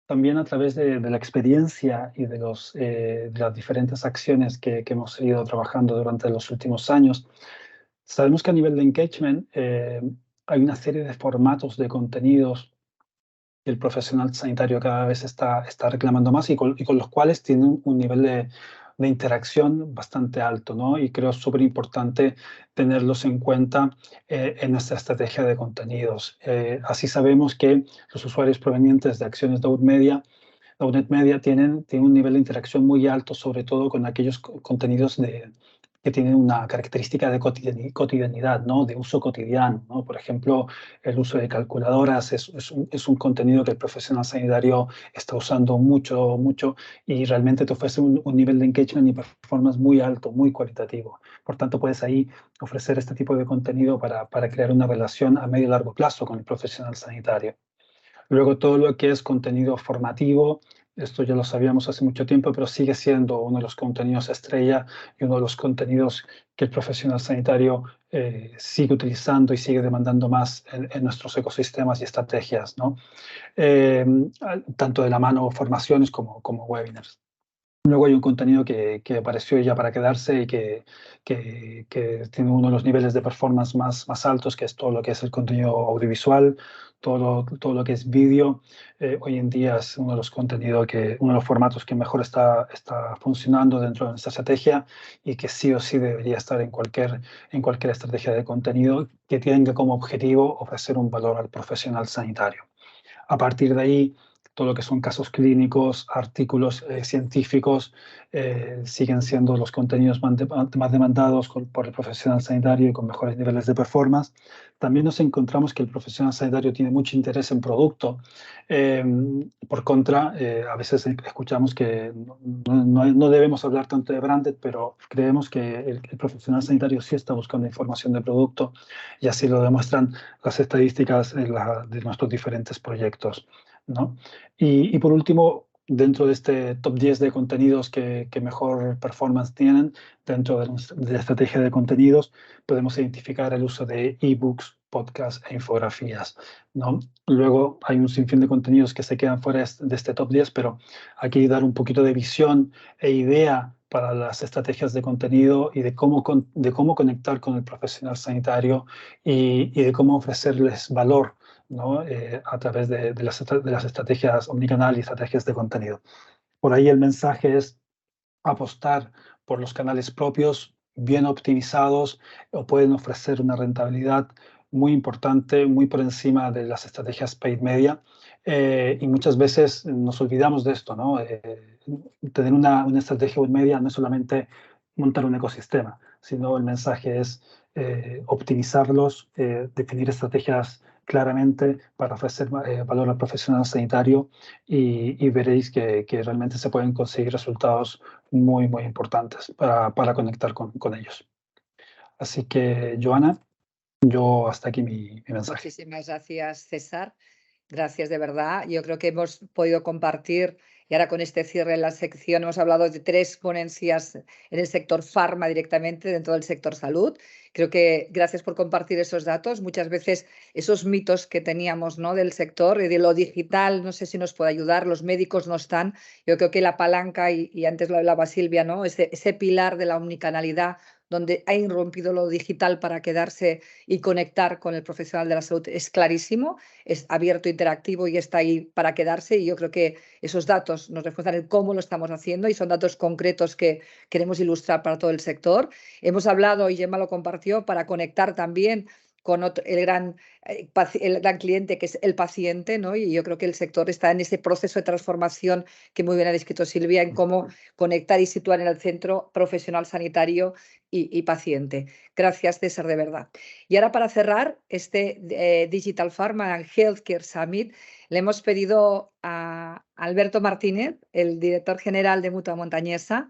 también a través de la experiencia y de las diferentes acciones que hemos ido trabajando durante los últimos años, sabemos que a nivel de engagement hay una serie de formatos de contenidos que el profesional sanitario cada vez está reclamando más y con los cuales tiene un nivel de interacción bastante alto, ¿no? Y creo súper importante tenerlos en cuenta en nuestra estrategia de contenidos. Así sabemos que los usuarios provenientes de acciones de Outnet Media tienen un nivel de interacción muy alto, sobre todo con aquellos contenidos que tienen una característica de cotidianidad, ¿no? De uso cotidiano, ¿no? Por ejemplo, el uso de calculadoras es un contenido que el profesional sanitario está usando mucho y realmente te ofrece un nivel de engagement y performance muy alto, muy cualitativo. Por tanto, puedes ahí ofrecer este tipo de contenido para crear una relación a medio y largo plazo con el profesional sanitario. Luego todo lo que es contenido formativo, esto ya lo sabíamos hace mucho tiempo, pero sigue siendo uno de los contenidos estrella y uno de los contenidos que el profesional sanitario sigue utilizando y sigue demandando más en nuestros ecosistemas y estrategias, ¿no? Tanto de la mano formaciones como webinars. Luego hay un contenido que apareció ya para quedarse y que tiene uno de los niveles de performance más altos, que es todo lo que es el contenido audiovisual, todo lo que es vídeo. Hoy en día es uno de los contenidos uno de los formatos que mejor está funcionando dentro de nuestra estrategia y que sí o sí debería estar en cualquier estrategia de contenido que tenga como objetivo ofrecer un valor al profesional sanitario. A partir de ahí, todo lo que son casos clínicos, artículos científicos, siguen siendo los contenidos más demandados por el profesional sanitario y con mejores niveles de performance. También nos encontramos que el profesional sanitario tiene mucho interés en producto. Por contra, a veces escuchamos que no debemos hablar tanto de branded, pero creemos que el profesional sanitario sí está buscando información de producto y así lo demuestran las estadísticas de nuestros diferentes proyectos, ¿no? Y por último, dentro de este top 10 de contenidos que mejor performance tienen, dentro de la estrategia de contenidos, podemos identificar el uso de ebooks, podcasts e infografías, ¿no? Luego hay un sinfín de contenidos que se quedan fuera de este top 10, pero aquí dar un poquito de visión e idea para las estrategias de contenido y de cómo conectar con el profesional sanitario y de cómo ofrecerles valor, ¿no? A través de las estrategias omnicanal y estrategias de contenido. Por ahí el mensaje es apostar por los canales propios, bien optimizados o pueden ofrecer una rentabilidad muy importante, muy por encima de las estrategias paid media. Y muchas veces nos olvidamos de esto, ¿no? Tener una estrategia paid media no es solamente montar un ecosistema, sino el mensaje es optimizarlos, definir estrategias claramente para ofrecer valor al profesional sanitario y veréis que realmente se pueden conseguir resultados muy, muy importantes para conectar con ellos. Así que, Joana, yo hasta aquí mi mensaje. Muchísimas gracias, César. Gracias de verdad. Yo creo que hemos podido compartir, y ahora con este cierre en la sección hemos hablado de 3 ponencias en el sector farma directamente, dentro del sector salud. Creo que gracias por compartir esos datos. Muchas veces esos mitos que teníamos, ¿no?, del sector y de lo digital, no sé si nos puede ayudar, los médicos no están. Yo creo que la palanca, y antes lo hablaba Silvia, ¿no?, ese pilar de la omnicanalidad, donde ha irrumpido lo digital para quedarse y conectar con el profesional de la salud, es clarísimo, es abierto, interactivo y está ahí para quedarse. Y yo creo que esos datos nos refuerzan el cómo lo estamos haciendo y son datos concretos que queremos ilustrar para todo el sector. Hemos hablado, y Gemma lo compartió, para conectar también con el gran cliente, que es el paciente, ¿no? Y yo creo que el sector está en ese proceso de transformación que muy bien ha descrito Silvia, en cómo conectar y situar en el centro profesional sanitario y paciente. Gracias, César, de verdad. Y ahora, para cerrar este Digital Pharma and Healthcare Summit, le hemos pedido a Alberto Martínez, el director general de Mutua Montañesa,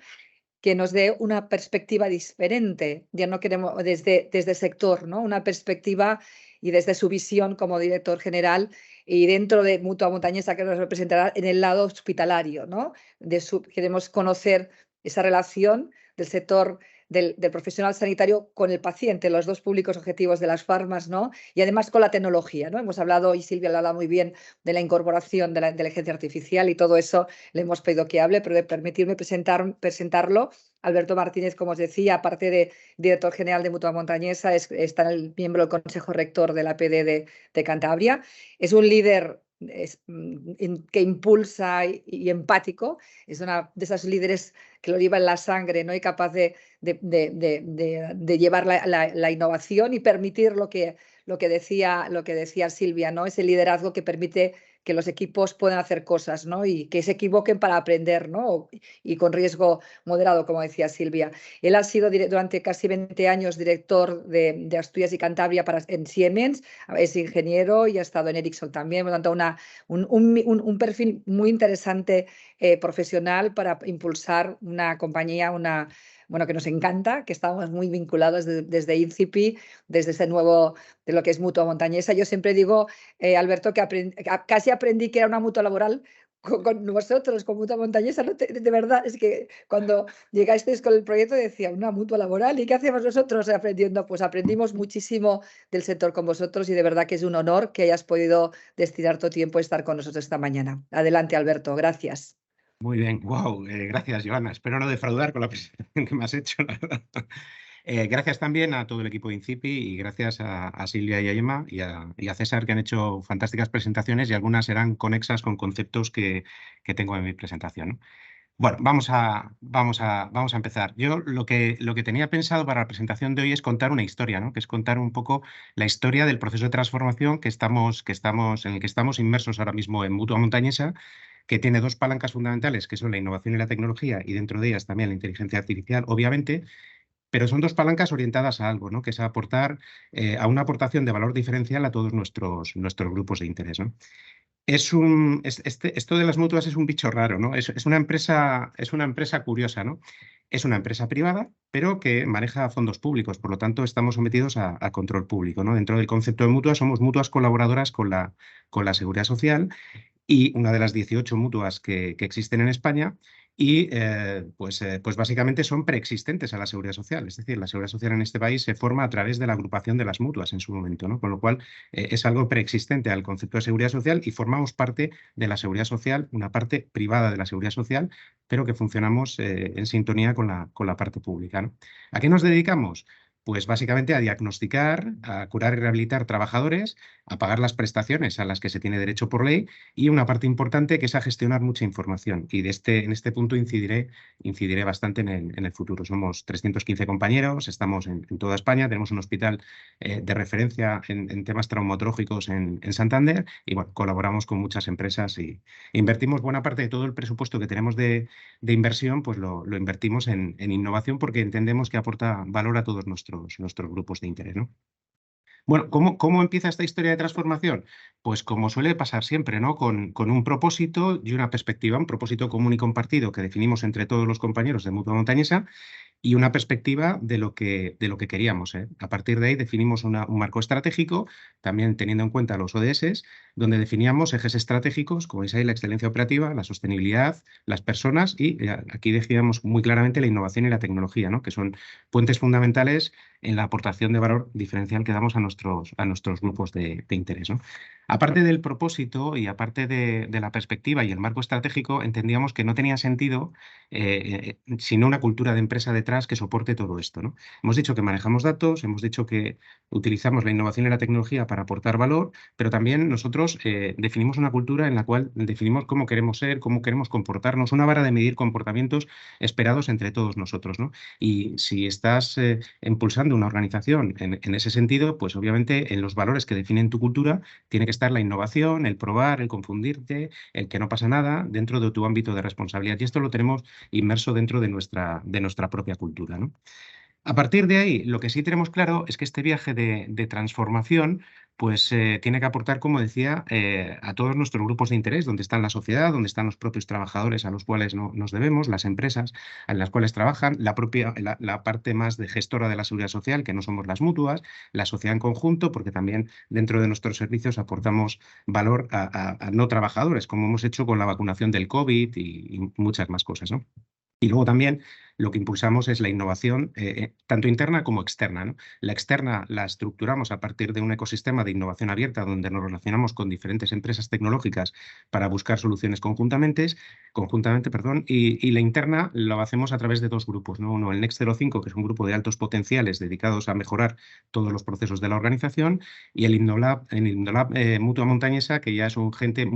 que nos dé una perspectiva diferente. Ya no queremos desde el sector, ¿no?, una perspectiva, y desde su visión como director general, y dentro de Mutua Montañesa, que nos representará en el lado hospitalario, ¿no? Queremos conocer esa relación del sector del profesional sanitario con el paciente, los 2 públicos objetivos de las farmas, ¿no? Y además con la tecnología, ¿no? Hemos hablado, y Silvia lo ha hablado muy bien, de la incorporación de la inteligencia artificial, y todo eso le hemos pedido que hable, pero de permitirme presentarlo. Alberto Martínez, como os decía, aparte de director general de Mutua Montañesa, está el miembro del Consejo Rector de la PD de Cantabria. Es un líder que impulsa y empático. Es una de esas líderes que lo lleva en la sangre, ¿no?, y capaz de llevar la innovación y permitir lo que decía Silvia, ¿no?, ese liderazgo que permite que los equipos puedan hacer cosas, ¿no?, y que se equivoquen para aprender, ¿no?, y con riesgo moderado, como decía Silvia. Él ha sido durante casi 20 años director de Asturias y Cantabria en Siemens, es ingeniero y ha estado en Ericsson también, por lo tanto un perfil muy interesante profesional para impulsar una compañía, que nos encanta, que estamos muy vinculados desde INCIPI, desde ese nuevo, de lo que es Mutua Montañesa. Yo siempre digo, Alberto, que casi aprendí que era una mutua laboral con vosotros, con Mutua Montañesa. ¿No? De verdad, es que cuando llegasteis con el proyecto decía, una mutua laboral, ¿y qué hacemos nosotros aprendiendo? Pues aprendimos muchísimo del sector con vosotros, y de verdad que es un honor que hayas podido destinar tu tiempo a estar con nosotros esta mañana. Adelante, Alberto, gracias. Muy bien, wow, gracias, Joana. Espero no defraudar con la presentación que me has hecho, la verdad. Gracias también a todo el equipo de INCIPI, y gracias a Silvia y a Gemma y a César, que han hecho fantásticas presentaciones, y algunas serán conexas con conceptos que tengo en mi presentación, ¿no? Bueno, vamos a empezar. Yo lo que tenía pensado para la presentación de hoy es contar una historia, ¿no?, que es contar un poco la historia del proceso de transformación en el que estamos inmersos ahora mismo en Mutua Montañesa, que tiene 2 palancas fundamentales, que son la innovación y la tecnología, y dentro de ellas también la inteligencia artificial, obviamente, pero son 2 palancas orientadas a algo, ¿no?, que es a aportar a una aportación de valor diferencial a todos nuestros grupos de interés, ¿no? Esto de las mutuas es un bicho raro, ¿no? Es una empresa curiosa, ¿no? Es una empresa privada, pero que maneja fondos públicos, por lo tanto estamos sometidos a control público, ¿no? Dentro del concepto de mutuas somos mutuas colaboradoras con la Seguridad Social, y una de las 18 mutuas que existen en España, y pues básicamente son preexistentes a la Seguridad Social. Es decir, la Seguridad Social en este país se forma a través de la agrupación de las mutuas en su momento, ¿no? Con lo cual es algo preexistente al concepto de Seguridad Social, y formamos parte de la Seguridad Social, una parte privada de la Seguridad Social, pero que funcionamos en sintonía con la parte pública, ¿no? ¿A qué nos dedicamos? Pues básicamente a diagnosticar, a curar y rehabilitar trabajadores, a pagar las prestaciones a las que se tiene derecho por ley y una parte importante que es a gestionar mucha información. Y en este punto incidiré bastante en el futuro. Somos 315 compañeros, estamos en toda España, tenemos un hospital de referencia en temas traumatológicos en Santander y bueno, colaboramos con muchas empresas y invertimos buena parte de todo el presupuesto que tenemos de inversión, pues lo invertimos en innovación porque entendemos que aporta valor a todos nuestros grupos de interés, ¿no? Bueno, ¿cómo empieza esta historia de transformación? Pues como suele pasar siempre, ¿no? Con un propósito y una perspectiva, un propósito común y compartido que definimos entre todos los compañeros de Mutua Montañesa y una perspectiva de lo que queríamos, ¿eh? A partir de ahí definimos un marco estratégico, también teniendo en cuenta los ODS, donde definíamos ejes estratégicos, como veis ahí, la excelencia operativa, la sostenibilidad, las personas y aquí decidíamos muy claramente la innovación y la tecnología, ¿no? Que son puentes fundamentales en la aportación de valor diferencial que damos a nuestros grupos de interés, ¿no? Aparte del propósito y aparte de la perspectiva y el marco estratégico, entendíamos que no tenía sentido sino una cultura de empresa detrás que soporte todo esto, ¿no? Hemos dicho que manejamos datos, hemos dicho que utilizamos la innovación y la tecnología para aportar valor, pero también nosotros definimos una cultura en la cual definimos cómo queremos ser, cómo queremos comportarnos, una vara de medir comportamientos esperados entre todos nosotros, ¿no? Y si estás impulsando una organización en ese sentido, pues obviamente en los valores que definen tu cultura tiene que estar la innovación, el probar, el confundirte, el que no pasa nada dentro de tu ámbito de responsabilidad. Y esto lo tenemos inmerso dentro de nuestra propia cultura, ¿no? A partir de ahí, lo que sí tenemos claro es que este viaje de transformación pues tiene que aportar, como decía, a todos nuestros grupos de interés, donde está la sociedad, donde están los propios trabajadores a los cuales nos debemos, las empresas en las cuales trabajan, la parte más de gestora de la seguridad social, que no somos las mutuas, la sociedad en conjunto, porque también dentro de nuestros servicios aportamos valor a no trabajadores, como hemos hecho con la vacunación del COVID y muchas más cosas, ¿no? Y luego también lo que impulsamos es la innovación, tanto interna como externa, ¿no? La externa la estructuramos a partir de un ecosistema de innovación abierta donde nos relacionamos con diferentes empresas tecnológicas para buscar soluciones conjuntamente, y la interna lo hacemos a través de dos grupos, ¿no? Uno, el Next 05, que es un grupo de altos potenciales dedicados a mejorar todos los procesos de la organización, y el Indolab Mutua Montañesa, que ya son gente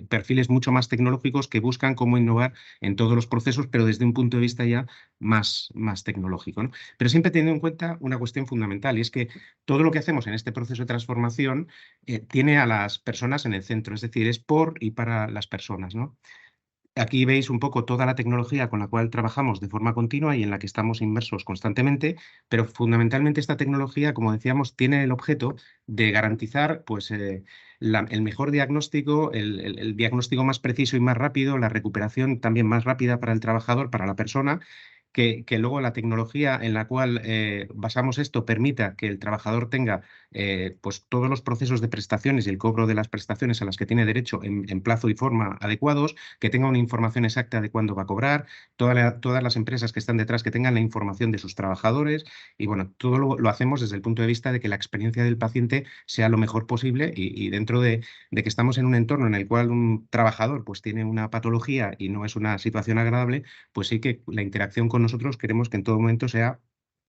perfiles mucho más tecnológicos que buscan cómo innovar en todos los procesos, pero desde un punto de vista ya más tecnológico, ¿no? Pero siempre teniendo en cuenta una cuestión fundamental, y es que todo lo que hacemos en este proceso de transformación tiene a las personas en el centro, es decir, es por y para las personas, ¿no? Aquí veis un poco toda la tecnología con la cual trabajamos de forma continua y en la que estamos inmersos constantemente, pero fundamentalmente esta tecnología, como decíamos, tiene el objeto de garantizar pues, el mejor diagnóstico, el diagnóstico más preciso y más rápido, la recuperación también más rápida para el trabajador, para la persona, que luego la tecnología en la cual basamos esto permita que el trabajador tenga pues todos los procesos de prestaciones y el cobro de las prestaciones a las que tiene derecho en plazo y forma adecuados, que tenga una información exacta de cuándo va a cobrar, todas las empresas que están detrás que tengan la información de sus trabajadores y bueno, todo lo hacemos desde el punto de vista de que la experiencia del paciente sea lo mejor posible y dentro de que estamos en un entorno en el cual un trabajador pues tiene una patología y no es una situación agradable, pues sí que la interacción con nosotros queremos que en todo momento sea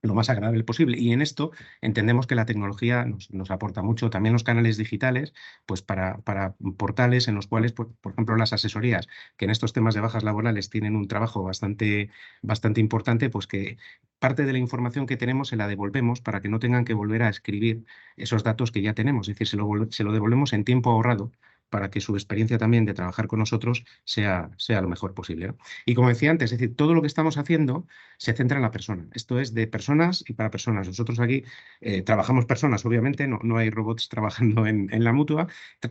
lo más agradable posible. Y en esto entendemos que la tecnología nos aporta mucho. También los canales digitales, pues para portales en los cuales, por ejemplo, las asesorías, que en estos temas de bajas laborales tienen un trabajo bastante importante, pues que parte de la información que tenemos se la devolvemos para que no tengan que volver a escribir esos datos que ya tenemos. Es decir, se lo devolvemos en tiempo ahorrado para que su experiencia también de trabajar con nosotros sea lo mejor posible, ¿no? Y como decía antes, es decir, todo lo que estamos haciendo se centra en la persona. Esto es de personas y para personas. Nosotros aquí trabajamos personas, obviamente, no hay robots trabajando en la mutua.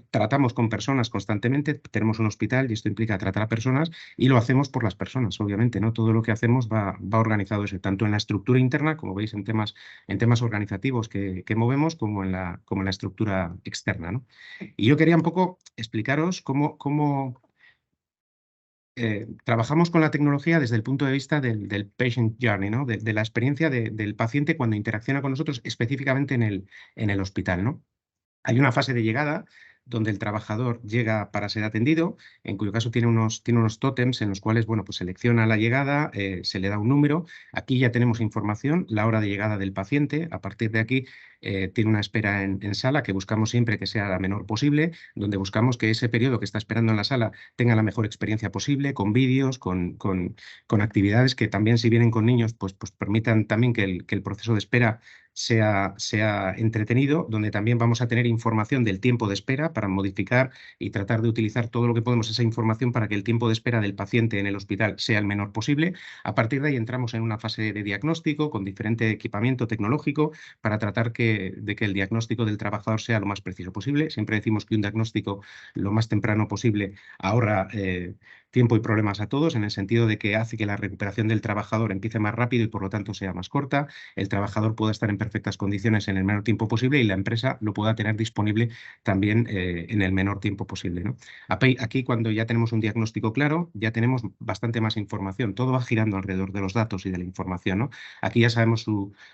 Tratamos con personas constantemente, tenemos un hospital y esto implica tratar a personas y lo hacemos por las personas, obviamente, ¿no? Todo lo que hacemos va organizado eso, tanto en la estructura interna, como veis en temas organizativos que movemos, como en la estructura externa, ¿no? Y yo quería un poco explicaros cómo trabajamos con la tecnología desde el punto de vista del patient journey, ¿no? De la experiencia del paciente cuando interacciona con nosotros, específicamente en el hospital, ¿no? Hay una fase de llegada donde el trabajador llega para ser atendido, en cuyo caso tiene unos tótems en los cuales, bueno, pues selecciona la llegada, se le da un número. Aquí ya tenemos información, la hora de llegada del paciente. A partir de aquí tiene una espera en sala que buscamos siempre que sea la menor posible, donde buscamos que ese periodo que está esperando en la sala tenga la mejor experiencia posible, con vídeos, con actividades que también, si vienen con niños, pues permitan también que el proceso de espera sea entretenido, donde también vamos a tener información del tiempo de espera para modificar y tratar de utilizar todo lo que podemos esa información para que el tiempo de espera del paciente en el hospital sea el menor posible. A partir de ahí entramos en una fase de diagnóstico con diferente equipamiento tecnológico para tratar de que el diagnóstico del trabajador sea lo más preciso posible. Siempre decimos que un diagnóstico lo más temprano posible ahorra tiempo y problemas a todos, en el sentido de que hace que la recuperación del trabajador empiece más rápido y por lo tanto sea más corta, el trabajador pueda estar en perfectas condiciones en el menor tiempo posible y la empresa lo pueda tener disponible también en el menor tiempo posible, ¿no? Aquí, cuando ya tenemos un diagnóstico claro, ya tenemos bastante más información. Todo va girando alrededor de los datos y de la información, ¿no? Aquí ya sabemos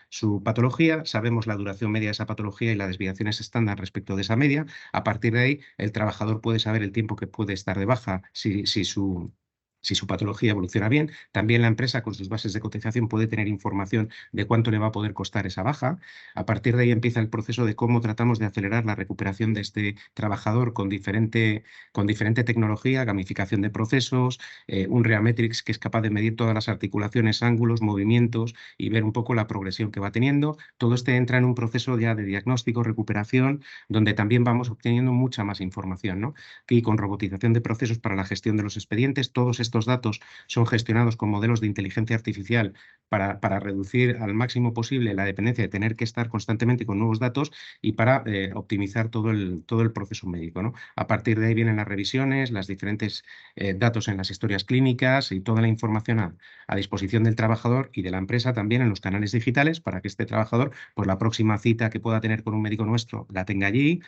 su patología, sabemos la duración media de esa patología y las desviaciones estándar respecto de esa media. A partir de ahí, el trabajador puede saber el tiempo que puede estar de baja si su patología evoluciona bien. También la empresa, con sus bases de cotización, puede tener información de cuánto le va a poder costar esa baja. A partir de ahí empieza el proceso de cómo tratamos de acelerar la recuperación de este trabajador con diferente tecnología, gamificación de procesos, un Reametrics que es capaz de medir todas las articulaciones, ángulos, movimientos y ver un poco la progresión que va teniendo. Todo este entra en un proceso ya de diagnóstico, recuperación, donde también vamos obteniendo mucha más información, ¿no? Aquí, con robotización de procesos para la gestión de los expedientes, todos estos datos son gestionados con modelos de inteligencia artificial para reducir al máximo posible la dependencia de tener que estar constantemente con nuevos datos y para optimizar todo el proceso médico, ¿no? A partir de ahí vienen las revisiones, las diferentes datos en las historias clínicas y toda la información a disposición del trabajador y de la empresa también en los canales digitales para que este trabajador, pues la próxima cita que pueda tener con un médico nuestro, la tenga allí,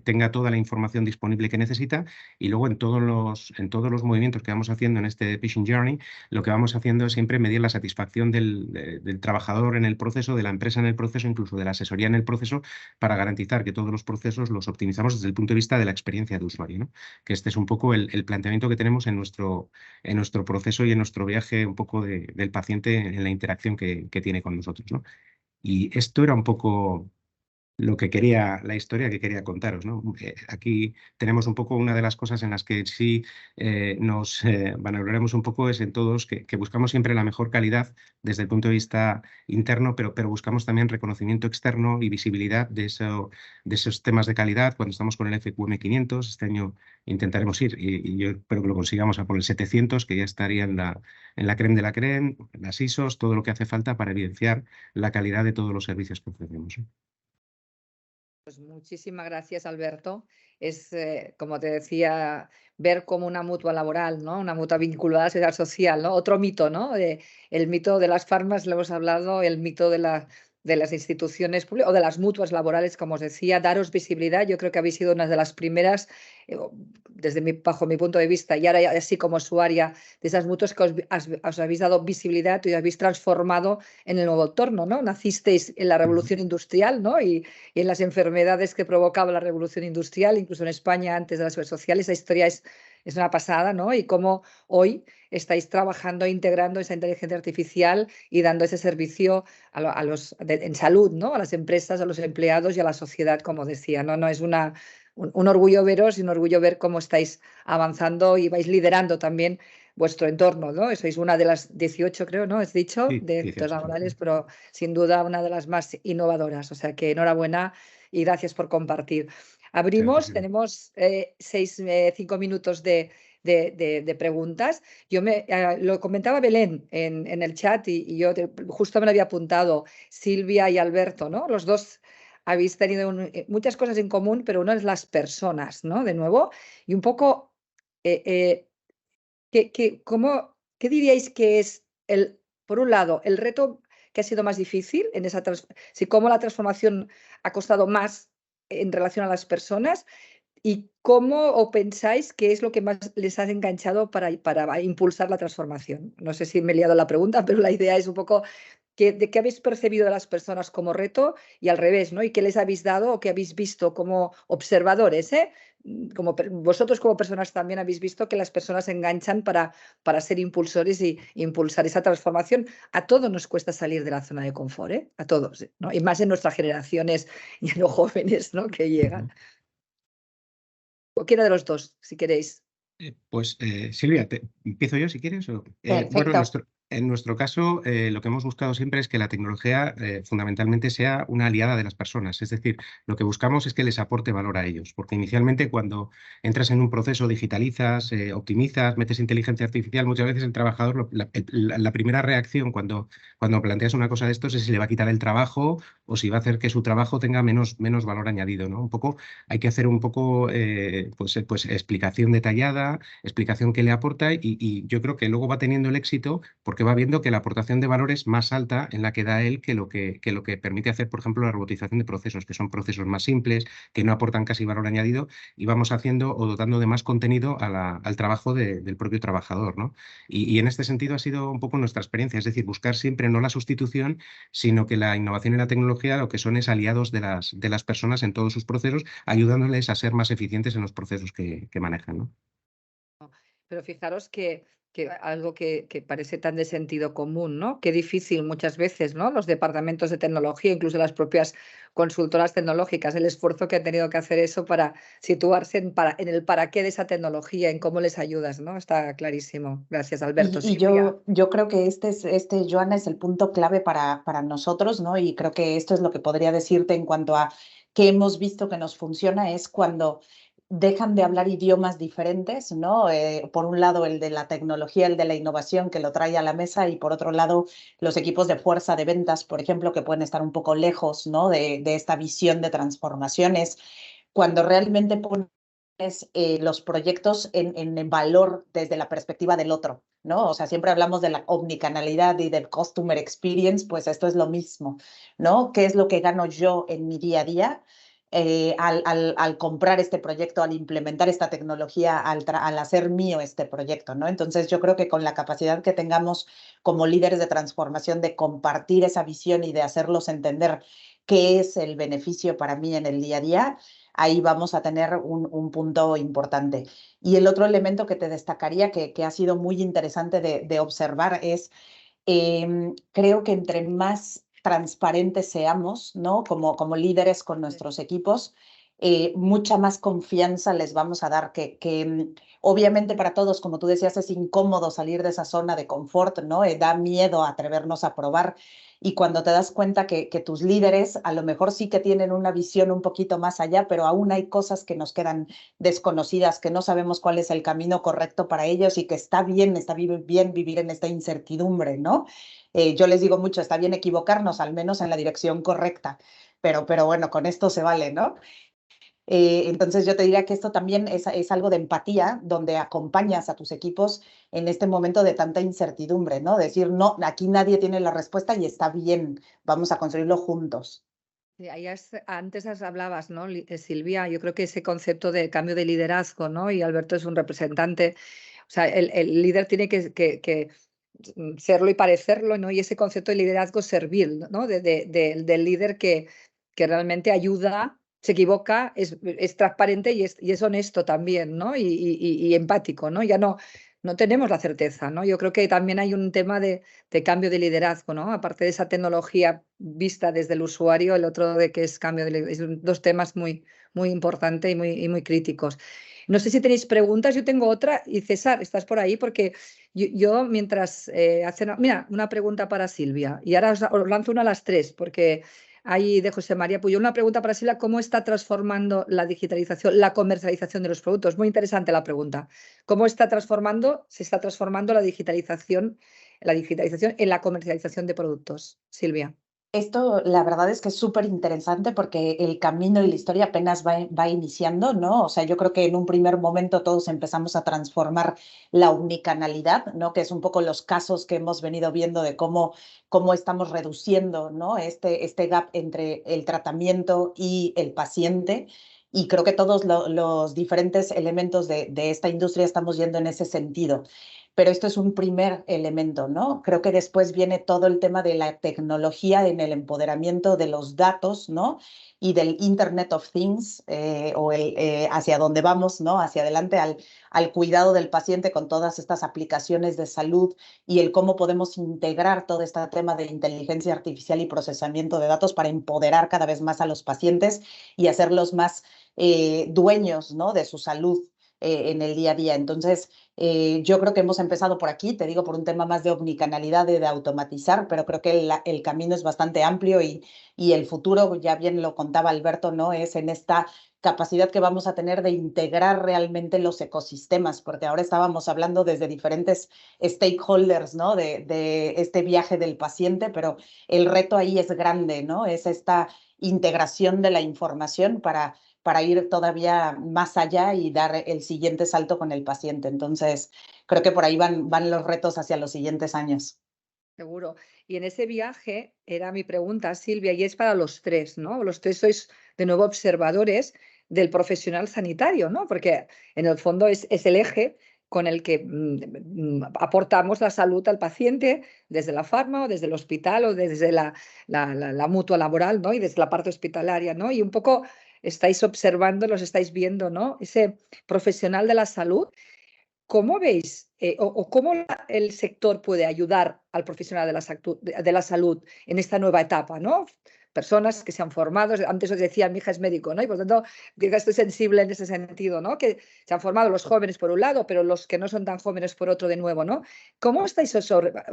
tenga toda la información disponible que necesita y luego en todos los movimientos que vamos haciendo en este Patient Journey, lo que vamos haciendo es siempre medir la satisfacción del trabajador en el proceso, de la empresa en el proceso, incluso de la asesoría en el proceso, para garantizar que todos los procesos los optimizamos desde el punto de vista de la experiencia de usuario, ¿no? Que este es un poco el planteamiento que tenemos en nuestro proceso y en nuestro viaje un poco del paciente en la interacción que tiene con nosotros, ¿no? Y esto era un poco la historia que quería contaros, ¿no? Aquí tenemos un poco una de las cosas en las que sí nos valoraremos un poco es en todos que buscamos siempre la mejor calidad desde el punto de vista interno, pero buscamos también reconocimiento externo y visibilidad de esos temas de calidad cuando estamos con el FQM 500. Este año intentaremos ir y yo espero que lo consigamos a por el 700, que ya estaría en la creme de la creme, las ISOs, todo lo que hace falta para evidenciar la calidad de todos los servicios que ofrecemos, ¿no? Pues muchísimas gracias, Alberto. Es, como te decía, ver como una mutua laboral, ¿no? Una mutua vinculada a la seguridad social, ¿no? Otro mito, ¿no? El mito de las farmas, lo hemos hablado, el mito de las instituciones públicas o de las mutuas laborales, como os decía, daros visibilidad. Yo creo que habéis sido una de las primeras, bajo mi punto de vista, y ahora así como usuaria de esas mutuas, que os habéis dado visibilidad y os habéis transformado en el nuevo entorno, ¿no? Nacisteis en la revolución industrial, ¿no? Y en las enfermedades que provocaba la revolución industrial, incluso en España antes de la seguridad social. Esa historia es una pasada, ¿no? Y cómo hoy estáis trabajando, integrando esa inteligencia artificial y dando ese servicio en salud, ¿no? A las empresas, a los empleados y a la sociedad, como decía, ¿no? No es un orgullo veros y un orgullo ver cómo estáis avanzando y vais liderando también vuestro entorno, ¿no? Sois una de las 18, creo, ¿no? Has dicho, Sí, de 18, laborales, pero sin duda una de las más innovadoras. O sea que enhorabuena y gracias por compartir. Abrimos, tenemos 5 minutos de preguntas. Yo lo comentaba Belén en el chat y yo justo me lo había apuntado, Silvia y Alberto, ¿no? Los dos habéis tenido muchas cosas en común, pero una es las personas, ¿no? De nuevo, y un poco, ¿qué diríais que es, por un lado, el reto que ha sido más difícil en cómo la transformación ha costado más en relación a las personas y cómo o pensáis que es lo que más les ha enganchado para impulsar la transformación? No sé si me he liado la pregunta, pero la idea es un poco de qué habéis percibido de las personas como reto y al revés, ¿no? Y qué les habéis dado o qué habéis visto como observadores, ¿eh? Vosotros como personas también habéis visto que las personas se enganchan para ser impulsores y impulsar esa transformación. A todos nos cuesta salir de la zona de confort, ¿eh? A todos, ¿no? Y más en nuestras generaciones y en los jóvenes, ¿no? Que llegan. Cualquiera de los dos, si queréis. Silvia, ¿empiezo yo si quieres? Bueno, Perfecto. en nuestro caso, lo que hemos buscado siempre es que la tecnología fundamentalmente sea una aliada de las personas. Es decir, lo que buscamos es que les aporte valor a ellos, porque inicialmente cuando entras en un proceso, digitalizas, optimizas, metes inteligencia artificial, muchas veces el trabajador, la primera reacción cuando planteas una cosa de estos es si le va a quitar el trabajo o si va a hacer que su trabajo tenga menos valor añadido, ¿no? Un poco, hay que hacer un poco pues explicación detallada, explicación que le aporta y yo creo que luego va teniendo el éxito porque va viendo que la aportación de valor es más alta en la que da él que lo que permite hacer, por ejemplo, la robotización de procesos, que son procesos más simples, que no aportan casi valor añadido y vamos haciendo o dotando de más contenido al trabajo del propio trabajador, ¿no? Y en este sentido ha sido un poco nuestra experiencia, es decir, buscar siempre no la sustitución, sino que la innovación y la tecnología lo que son es aliados de las personas en todos sus procesos, ayudándoles a ser más eficientes en los procesos que manejan, ¿no? Pero fijaros que algo que parece tan de sentido común, ¿no? Qué difícil muchas veces, ¿no? Los departamentos de tecnología, incluso las propias consultoras tecnológicas, el esfuerzo que han tenido que hacer eso para situarse en el para qué de esa tecnología, en cómo les ayudas, ¿no? Está clarísimo. Gracias, Alberto. Y Silvia. yo creo que Joana, es el punto clave para nosotros, ¿no? Y creo que esto es lo que podría decirte en cuanto a que hemos visto que nos funciona, es cuando dejan de hablar idiomas diferentes, ¿no? Por un lado, el de la tecnología, el de la innovación que lo trae a la mesa, y por otro lado, los equipos de fuerza de ventas, por ejemplo, que pueden estar un poco lejos, ¿no? De esta visión de transformaciones, cuando realmente pones los proyectos en valor desde la perspectiva del otro, ¿no? O sea, siempre hablamos de la omnicanalidad y del customer experience, pues esto es lo mismo, ¿no? ¿Qué es lo que gano yo en mi día a día? Al comprar este proyecto, al implementar esta tecnología, al hacer mío este proyecto, ¿no? Entonces yo creo que con la capacidad que tengamos como líderes de transformación de compartir esa visión y de hacerlos entender qué es el beneficio para mí en el día a día, ahí vamos a tener un punto importante. Y el otro elemento que te destacaría, que ha sido muy interesante de observar, es creo que entre más transparentes seamos, ¿no? Como líderes con nuestros equipos, mucha más confianza les vamos a dar, que obviamente para todos, como tú decías, es incómodo salir de esa zona de confort, ¿no? Da miedo atrevernos a probar. Y cuando te das cuenta que tus líderes a lo mejor sí que tienen una visión un poquito más allá, pero aún hay cosas que nos quedan desconocidas, que no sabemos cuál es el camino correcto para ellos y que está bien vivir en esta incertidumbre, ¿no? Yo les digo mucho, está bien equivocarnos, al menos en la dirección correcta, pero bueno, con esto se vale, ¿no? Entonces yo te diría que esto también es algo de empatía, donde acompañas a tus equipos en este momento de tanta incertidumbre, ¿no? Decir, no, aquí nadie tiene la respuesta y está bien, vamos a construirlo juntos. Antes hablabas, ¿no, Silvia? Yo creo que ese concepto de cambio de liderazgo, ¿no? Y Alberto es un representante, o sea, el líder tiene que serlo y parecerlo, ¿no? Y ese concepto de liderazgo servil, ¿no? Del líder que realmente ayuda, se equivoca, es transparente y es honesto también, ¿no? Y empático, ¿no? Ya no tenemos la certeza, ¿no? Yo creo que también hay un tema de cambio de liderazgo, ¿no? Aparte de esa tecnología vista desde el usuario, el otro de que es cambio de liderazgo. Son dos temas muy importantes y muy críticos. No sé si tenéis preguntas, yo tengo otra. Y César, estás por ahí porque yo mientras hacen... Mira, una pregunta para Silvia. Y ahora os lanzo una a las tres, porque ahí de José María Puyol. Una pregunta para Silvia: ¿cómo está transformando la digitalización, la comercialización de los productos? Muy interesante la pregunta. ¿Cómo se está transformando la digitalización en la comercialización de productos? Silvia. Esto, la verdad es que es súper interesante porque el camino y la historia apenas va iniciando, ¿no? O sea, yo creo que en un primer momento todos empezamos a transformar la omnicanalidad, ¿no? Que es un poco los casos que hemos venido viendo de cómo estamos reduciendo, ¿no? Este gap entre el tratamiento y el paciente. Y creo que todos los diferentes elementos de esta industria estamos yendo en ese sentido. pero esto es un primer elemento, ¿no? Creo que después viene todo el tema de la tecnología en el empoderamiento de los datos, ¿no? Y del Internet of Things, hacia dónde vamos, ¿no? Hacia adelante al cuidado del paciente con todas estas aplicaciones de salud y el cómo podemos integrar todo este tema de inteligencia artificial y procesamiento de datos para empoderar cada vez más a los pacientes y hacerlos más dueños, ¿no? De su salud en el día a día. Entonces, yo creo que hemos empezado por aquí, te digo, por un tema más de omnicanalidad, de automatizar, pero creo que el camino es bastante amplio y el futuro, ya bien lo contaba Alberto, ¿no? Es en esta capacidad que vamos a tener de integrar realmente los ecosistemas, porque ahora estábamos hablando desde diferentes stakeholders, ¿no? De este viaje del paciente, pero el reto ahí es grande, ¿no? Es esta integración de la información para ir todavía más allá y dar el siguiente salto con el paciente. Entonces, creo que por ahí van los retos hacia los siguientes años. Seguro. Y en ese viaje era mi pregunta, Silvia, y es para los tres, ¿no? Los tres sois de nuevo observadores del profesional sanitario, ¿no? Porque en el fondo es el eje con el que aportamos la salud al paciente desde la farma o desde el hospital o desde la mutua laboral, ¿no? Y desde la parte hospitalaria, ¿no? Y un poco estáis observando, los estáis viendo, ¿no? Ese profesional de la salud. ¿Cómo veis o cómo el sector puede ayudar al profesional de la salud en esta nueva etapa, ¿no? Personas que se han formado, antes os decía, mi hija es médico, ¿no? Y por tanto, estoy sensible en ese sentido, ¿no? Que se han formado los jóvenes por un lado, pero los que no son tan jóvenes por otro de nuevo, ¿no? ¿Cómo estáis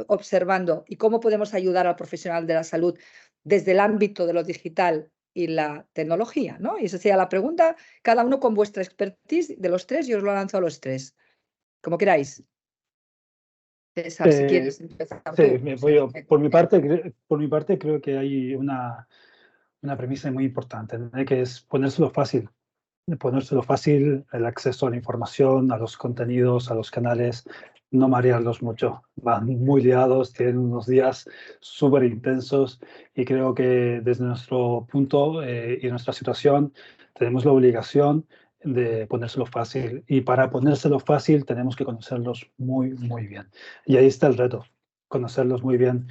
observando y cómo podemos ayudar al profesional de la salud desde el ámbito de lo digital y la tecnología, ¿no? Y esa sería la pregunta, cada uno con vuestra expertise de los tres, y os lo lanzo a los tres. Como queráis. César, si quieres empezar Sí, tú. voy yo. Por mi parte, creo que hay una premisa muy importante, ¿no? Que es ponérselo fácil. Ponérselo fácil, el acceso a la información, a los contenidos, a los canales, no marearlos mucho. Van muy liados, tienen unos días súper intensos y creo que desde nuestro punto y nuestra situación tenemos la obligación de ponérselo fácil, y para ponérselo fácil tenemos que conocerlos muy, muy bien. Y ahí está el reto, conocerlos muy bien,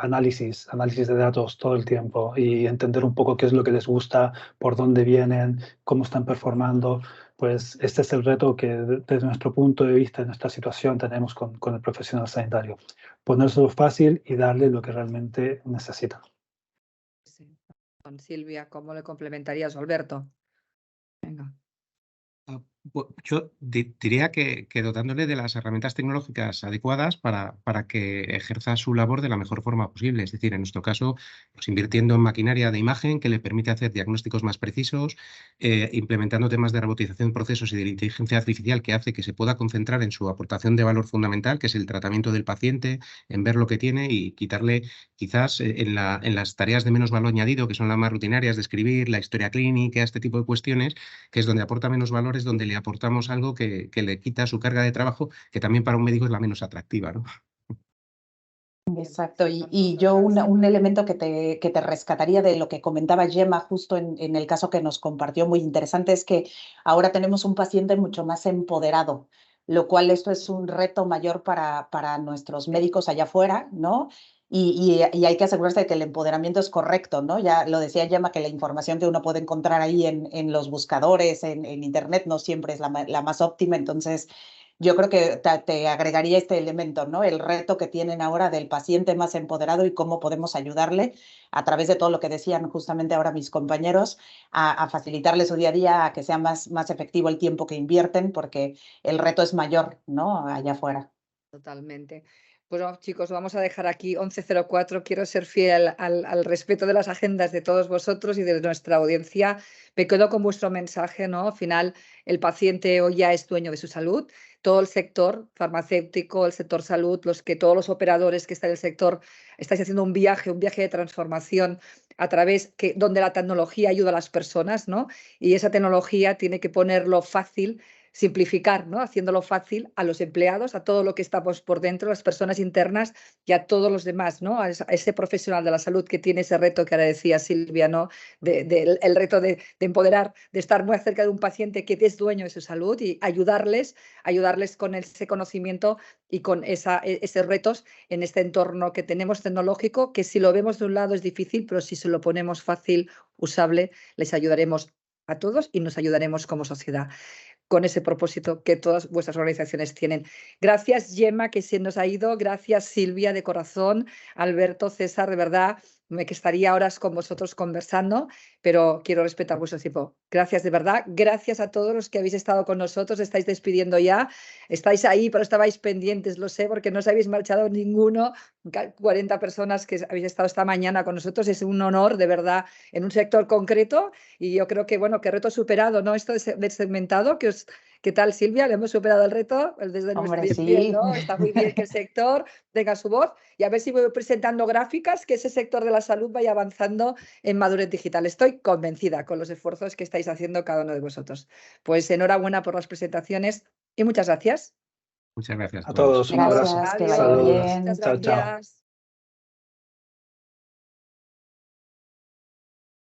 análisis de datos todo el tiempo y entender un poco qué es lo que les gusta, por dónde vienen, cómo están performando. Pues este es el reto que desde nuestro punto de vista, en nuestra situación, tenemos con el profesional sanitario. Ponérselo fácil y darle lo que realmente necesita. Sí. Con Silvia, ¿cómo le complementarías, Alberto? Venga. Yo diría que dotándole de las herramientas tecnológicas adecuadas para que ejerza su labor de la mejor forma posible. Es decir, en nuestro caso, pues invirtiendo en maquinaria de imagen que le permite hacer diagnósticos más precisos, implementando temas de robotización de procesos y de la inteligencia artificial que hace que se pueda concentrar en su aportación de valor fundamental, que es el tratamiento del paciente, en ver lo que tiene y quitarle quizás en las tareas de menos valor añadido, que son las más rutinarias, de escribir la historia clínica, este tipo de cuestiones, que es donde aporta menos valores, donde le aportamos algo que le quita su carga de trabajo, que también para un médico es la menos atractiva, ¿no? Exacto, y yo un elemento que te rescataría de lo que comentaba Gemma justo en el caso que nos compartió muy interesante es que ahora tenemos un paciente mucho más empoderado, lo cual esto es un reto mayor para nuestros médicos allá afuera, ¿no? Y hay que asegurarse de que el empoderamiento es correcto, ¿no? Ya lo decía Gemma, que la información que uno puede encontrar ahí en los buscadores, en Internet, no siempre es la más óptima. Entonces, yo creo que te agregaría este elemento, ¿no? El reto que tienen ahora del paciente más empoderado y cómo podemos ayudarle a través de todo lo que decían justamente ahora mis compañeros, a facilitarle su día a día, a que sea más efectivo el tiempo que invierten, porque el reto es mayor, ¿no? Allá afuera. Totalmente. Pues chicos, vamos a dejar aquí 11:04. Quiero ser fiel al respeto de las agendas de todos vosotros y de nuestra audiencia. Me quedo con vuestro mensaje, ¿no? Al final, el paciente hoy ya es dueño de su salud. Todo el sector farmacéutico, el sector salud, todos los operadores que están en el sector, estáis haciendo un viaje de transformación a través donde la tecnología ayuda a las personas, ¿no? Y esa tecnología tiene que ponerlo fácil simplificar, ¿no? Haciéndolo fácil a los empleados, a todo lo que estamos por dentro, las personas internas y a todos los demás, ¿no? A ese profesional de la salud que tiene ese reto que ahora decía Silvia, ¿no? El reto de empoderar, de estar muy cerca de un paciente que es dueño de su salud y ayudarles con ese conocimiento y con esos retos en este entorno que tenemos tecnológico, que si lo vemos de un lado es difícil, pero si se lo ponemos fácil, usable, les ayudaremos a todos y nos ayudaremos como sociedad con ese propósito que todas vuestras organizaciones tienen. Gracias, Gemma, que se nos ha ido. Gracias, Silvia, de corazón. Alberto, César, de verdad, me que estaría horas con vosotros conversando, pero quiero respetar vuestro tiempo. Gracias, de verdad. Gracias a todos los que habéis estado con nosotros. Estáis despidiendo ya. Estáis ahí, pero estabais pendientes, lo sé, porque no os habéis marchado ninguno. 40 personas que habéis estado esta mañana con nosotros. Es un honor, de verdad, en un sector concreto. Y yo creo que, bueno, que reto superado, ¿no? Esto de segmentado, ¿qué tal, Silvia? ¿Le hemos superado el reto? Desde Hombre, nuestro sí. ¿no? Está muy bien que el sector tenga su voz y a ver si voy presentando gráficas que ese sector de la salud vaya avanzando en madurez digital. Estoy convencida con los esfuerzos que estáis haciendo cada uno de vosotros. Pues enhorabuena por las presentaciones y muchas gracias. Muchas gracias A todos, un abrazo. Gracias, que vaya Saludos. bien. Muchas Chao, chao. gracias.